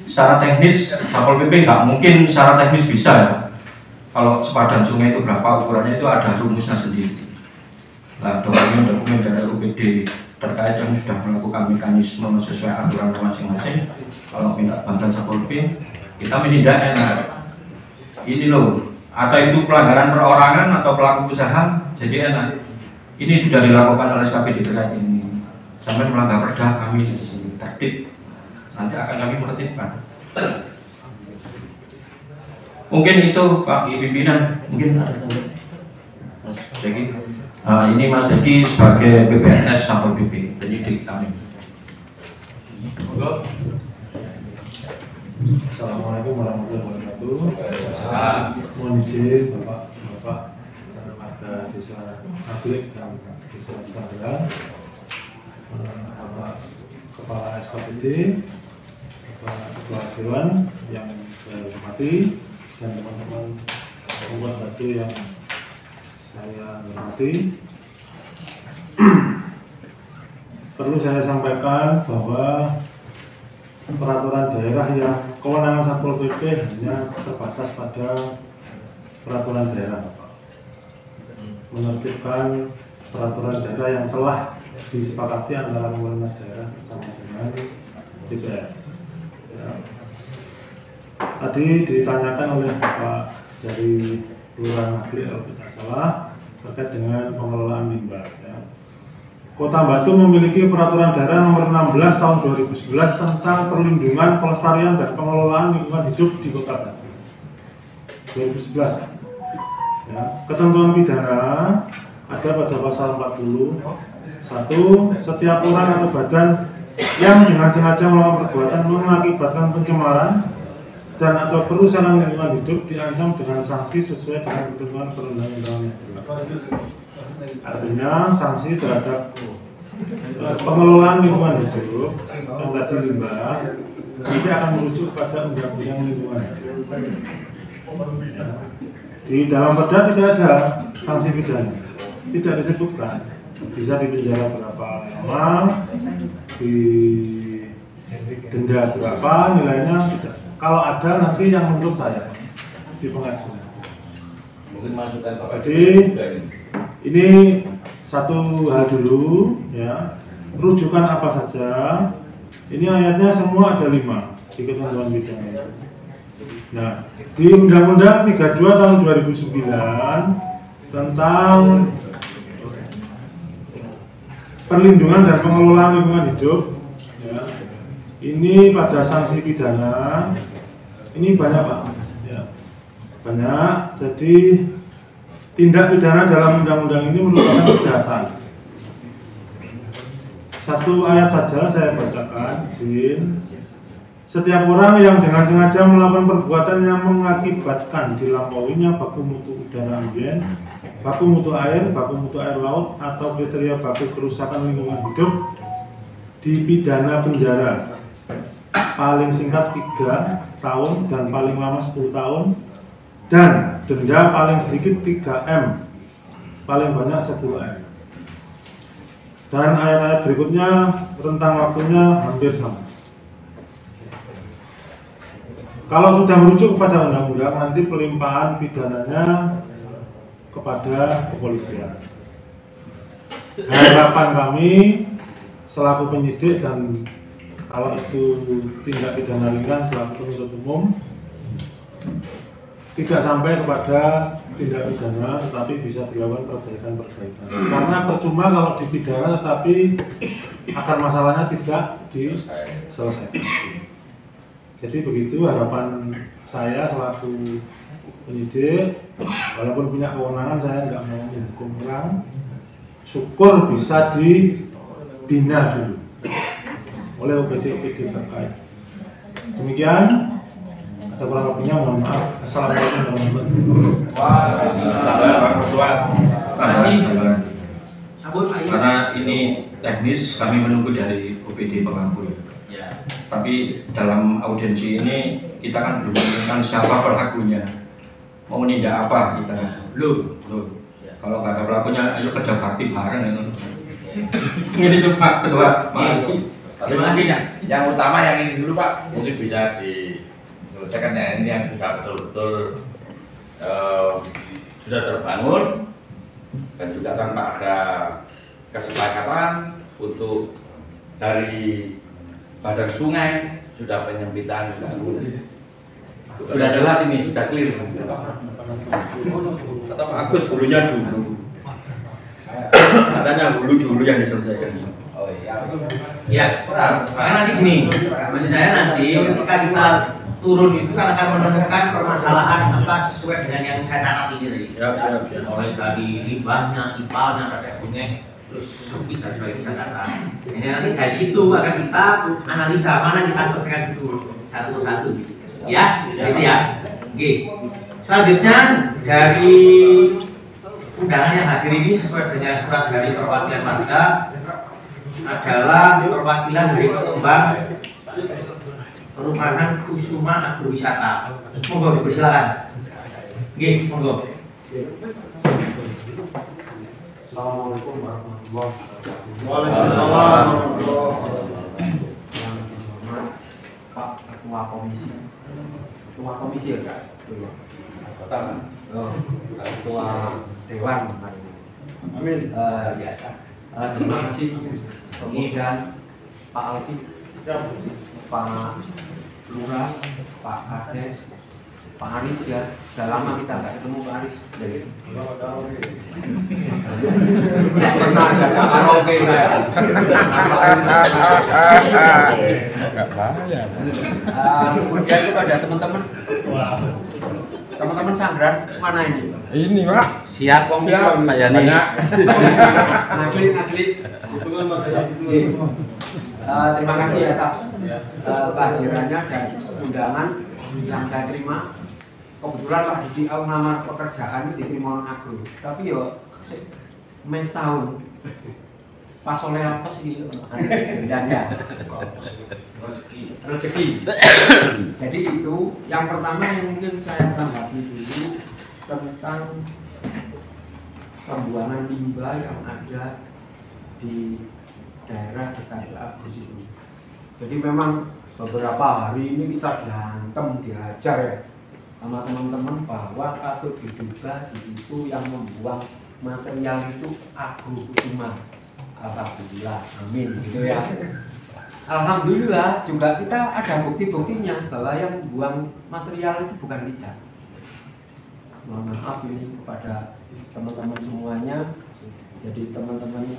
secara teknis, Satpol PP nggak mungkin secara teknis bisa ya. Kalau sepadan sungai itu berapa ukurannya itu ada rumusnya sendiri. Nah, dokumen dari UPD terkait yang sudah melakukan mekanisme sesuai aturan masing-masing. Kalau minta bantuan Satpol PP, kita menindak enak. Ini loh, atau itu pelanggaran perorangan atau pelaku usaha, jadi enak. Ini sudah dilakukan oleh SKPD terkait ini. Sampai melanggar perda kami di sini tertib. Nanti akan kami menertibkan. Mungkin itu Pak Pimpinan, mungkin ada saja. Jadi. Ini Mas Deki sebagai BPNS Satpol PP, penyidik kami. Assalamualaikum warahmatullahi wabarakatuh. Mohon izin Bapak warga Desa Aglik dan Desa Sandra, Bapak Kepala SKPD, Bapak Ketua Dewan yang saya hormati, dan teman-teman pembuat batu yang saya hormati. Perlu saya sampaikan bahwa peraturan daerah yang kewenangan Satpol PP hanya terbatas pada peraturan daerah, menertibkan peraturan daerah yang telah disepakati antara pemerintah daerah bersama dengan DPR. Ya. Tadi ditanyakan oleh Bapak dari Kelurahan Aglik kalau tidak salah terkait dengan pengelolaan limbah. Ya. Kota Batu memiliki peraturan daerah nomor 16 tahun 2011 tentang perlindungan, pelestarian dan pengelolaan lingkungan hidup di Kota Batu. 2011. Ya. Ketentuan pidana ada pada pasal 40. 1. Setiap orang atau badan yang dengan sengaja melakukan perbuatan mengakibatkan pencemaran dan atau perusakan lingkungan hidup diancam dengan sanksi sesuai dengan ketentuan perundang-undangan yang berlaku. Artinya sanksi terhadap pengelolaan lingkungan hidup yang tadi limbah ini akan merujuk pada undang-undang lingkungan hidup. Di dalam perda tidak ada sanksi pidana, tidak disebutkan. Bisa dipenjara berapa lama, di denda berapa, nilainya tidak. Kalau ada nanti yang menurut saya di pengadilan. Mungkin masukan Bapak. Jadi ini satu hal dulu ya. Rujukan apa saja? Ini ayatnya semua ada 5 di ketentuan pidana. Nah, di Undang-Undang 32 tahun 2009 tentang perlindungan dan pengelolaan lingkungan hidup ya. Ini pada sanksi pidana ini banyak Pak ya. Banyak, jadi tindak pidana dalam undang-undang ini merupakan kejahatan. Satu ayat saja saya bacakan, izin. Setiap orang yang dengan sengaja melakukan perbuatan yang mengakibatkan dilampauinya baku mutu udara ambien, baku mutu air laut, atau kriteria baku kerusakan lingkungan hidup, dipidana penjara paling singkat 3 tahun dan paling lama 10 tahun, dan denda paling sedikit 3M, paling banyak 10M. Dan ayat-ayat berikutnya rentang waktunya hampir sama. Kalau sudah merujuk kepada undang-undang, nanti pelimpahan pidananya kepada kepolisian. Harapan kami selaku penyidik dan kalau itu tindak pidana ringan selaku penuntut umum tidak sampai kepada tindak pidana, tetapi bisa dilakukan perbaikan-perbaikan. Karena percuma kalau dipidana tetapi akar masalahnya tidak diselesaikan. Jadi begitu harapan saya selaku penyidik, walaupun punya kewenangan saya nggak mau menghukum orang, syukur bisa dibina dulu oleh OPD terkait. Demikian, kata kurang lebihnya mohon maaf. Assalamualaikum warahmatullahi wabarakatuh. Karena ini teknis, kami menunggu dari OPD pengampun. Ya. Tapi dalam audiensi ini kita kan belum menentukan siapa pelakunya, mau nindak apa kita belum. Kalau nggak ada pelakunya, ayo kerja bakti bareng ya. Ini tuh Pak Ketua, makasih. Terima kasih. Yang utama yang ini dulu Pak, mungkin bisa diselesaikan ya, ini yang sudah betul-betul sudah terbangun dan juga tanpa ada kesepakatan untuk dari badan sungai sudah penyempitan sudah jelas ini sudah clear. Kata Pak Agus hulunya dulu. Katanya hulu dulu yang diselesaikan. Oh iya. Ya, karena nanti gini, maksud saya nanti ketika kita turun itu kan akan menemukan permasalahan apa sesuai dengan yang saya catat ini tadi. Siap. Mulai dari limbahnya, ipalnya, radioaktifnya, terus kita sebagai catatan. Ini nanti dari situ akan kita analisa mana kita selesaikan dulu satu-satu. Ya, itu ya. Oke. Selanjutnya dari undangan yang hadir ini sesuai dengan surat dari perwakilan warga adalah perwakilan dari pengembang perumahan Kusuma Agrowisata. Monggo dipersilakan. Nggih, monggo. Assalamualaikum warahmatullahi wabarakatuh. Waalaikumsalam. Pak Ketua Komisi. Ketua Komisi ya Kak? Ketua Dewan. Amin. Biasa. Terima kasih kemudian Pak Alfi, Pak Lurah, Pak Kades, Pak Aris ya. Sudah lama kita nggak ketemu Pak Aris. Nggak pernah ada karaoke saya. Nggak bahaya. Kemudian kepada teman-teman Sanggran mana ini? Ini Pak. Siap Om Pak Yani. Ngakli. Terima kasih atas kehadirannya dan undangan yang saya terima. Kebetulan Pak Didi ngelamar pekerjaan diterima non agro, tapi yo mes tahun pas oleh apa sih dan ya rezeki. Jadi itu yang pertama yang mungkin saya tanggapi dulu tentang pembuangan limbah yang ada di daerah dekat Agus itu. Jadi memang beberapa hari ini kita dihajar ya sama teman-teman bahwa patut diduga di situ yang membuang material itu Agro Kusuma. Alhamdulillah, amin gitu ya. Alhamdulillah juga kita ada bukti-buktinya bahwa yang membuang material itu bukan kita. Mohon maaf ini kepada teman-teman semuanya. Jadi teman-teman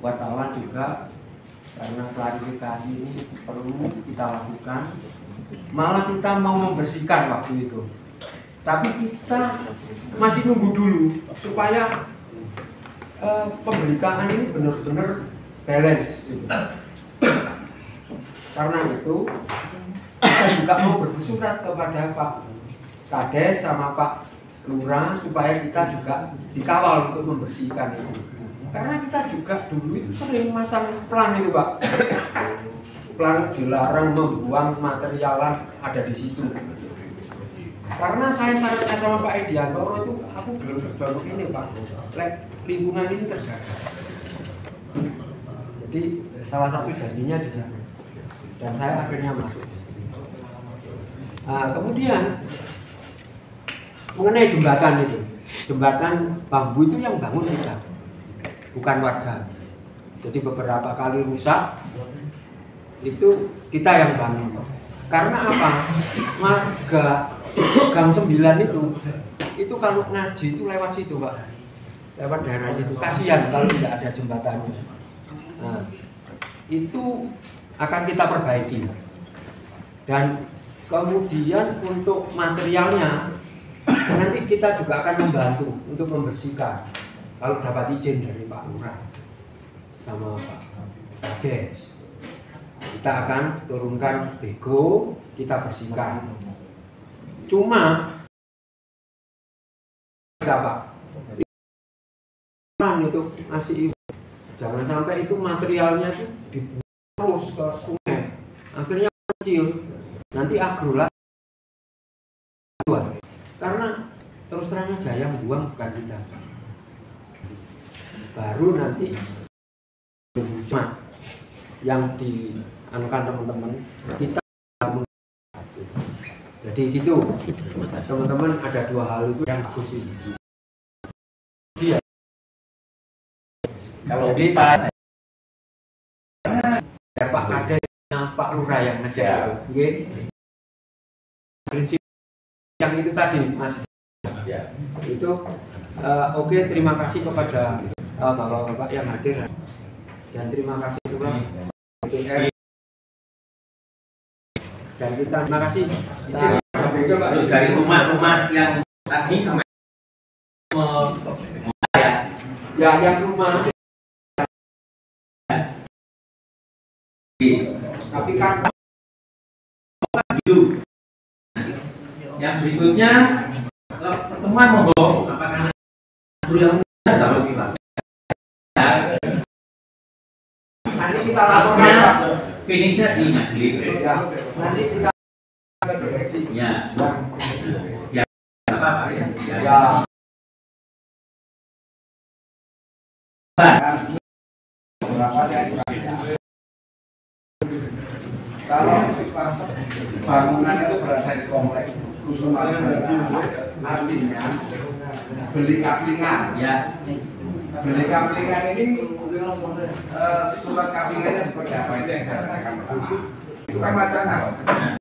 wartawan juga, karena klarifikasi ini perlu kita lakukan. Malah kita mau membersihkan waktu itu, tapi kita masih nunggu dulu supaya pemberitaan ini benar-benar balance gitu. Karena itu kita juga mau bersurat kepada Pak Kades sama Pak Lurah supaya kita juga dikawal untuk membersihkan itu. Karena kita juga dulu itu sering masang plan itu Pak. Plan dilarang membuang material ada di situ. Karena saya syaratnya sama Pak Ediantoro itu aku belum baru ini Pak. Lingkungan ini terjaga. Jadi salah satu janjinya di sana. Dan saya akhirnya masuk. Nah, kemudian mengenai jembatan itu, jembatan bambu itu yang bangun kita, bukan warga. Jadi beberapa kali rusak, itu kita yang bangun. Karena apa? Warga Gang 9 itu kalau ngaji itu lewat situ Pak, lewat daerah situ. Kasihan kalau tidak ada jembatannya. Nah, itu akan kita perbaiki. Dan kemudian untuk materialnya nanti kita juga akan membantu untuk membersihkan. Kalau dapat izin dari Pak Lurah sama Pak Kades, kita akan turunkan bego, kita bersihkan. Cuma Pak, itu masih jangan sampai itu materialnya itu dibuang terus ke sungai, akhirnya kecil, nanti agrolah. Karena terus terang aja yang buang bukan kita, baru nanti yang dianukan teman-teman kita. Jadi gitu teman-teman, ada dua hal itu yang bagus ini. Jadi Pak Kades, Pak Lurah yang ngecek itu, prinsip yang itu tadi Mas. Itu oke, terima kasih kepada bapak-bapak yang hadir, dan terima kasih juga DPR. Dan kita terima kasih. Terus dari rumah-rumah yang tadi sampai ya yang rumah. Tapi kan dulu. Yang berikutnya pertemuan monggo, apakah yang taruh di Pak. Nanti kita laporkan finishnya di Nagli. Ya, nanti kita ke direksi. Ya. Ya. Apa? Ya. Kalau bangunan itu berada di kompleks Kusuma artinya beli kaplingan. Ya. Beli kaplingan ini surat kaplingannya seperti apa, itu yang saya tanyakan pertama. Itu kan wacana.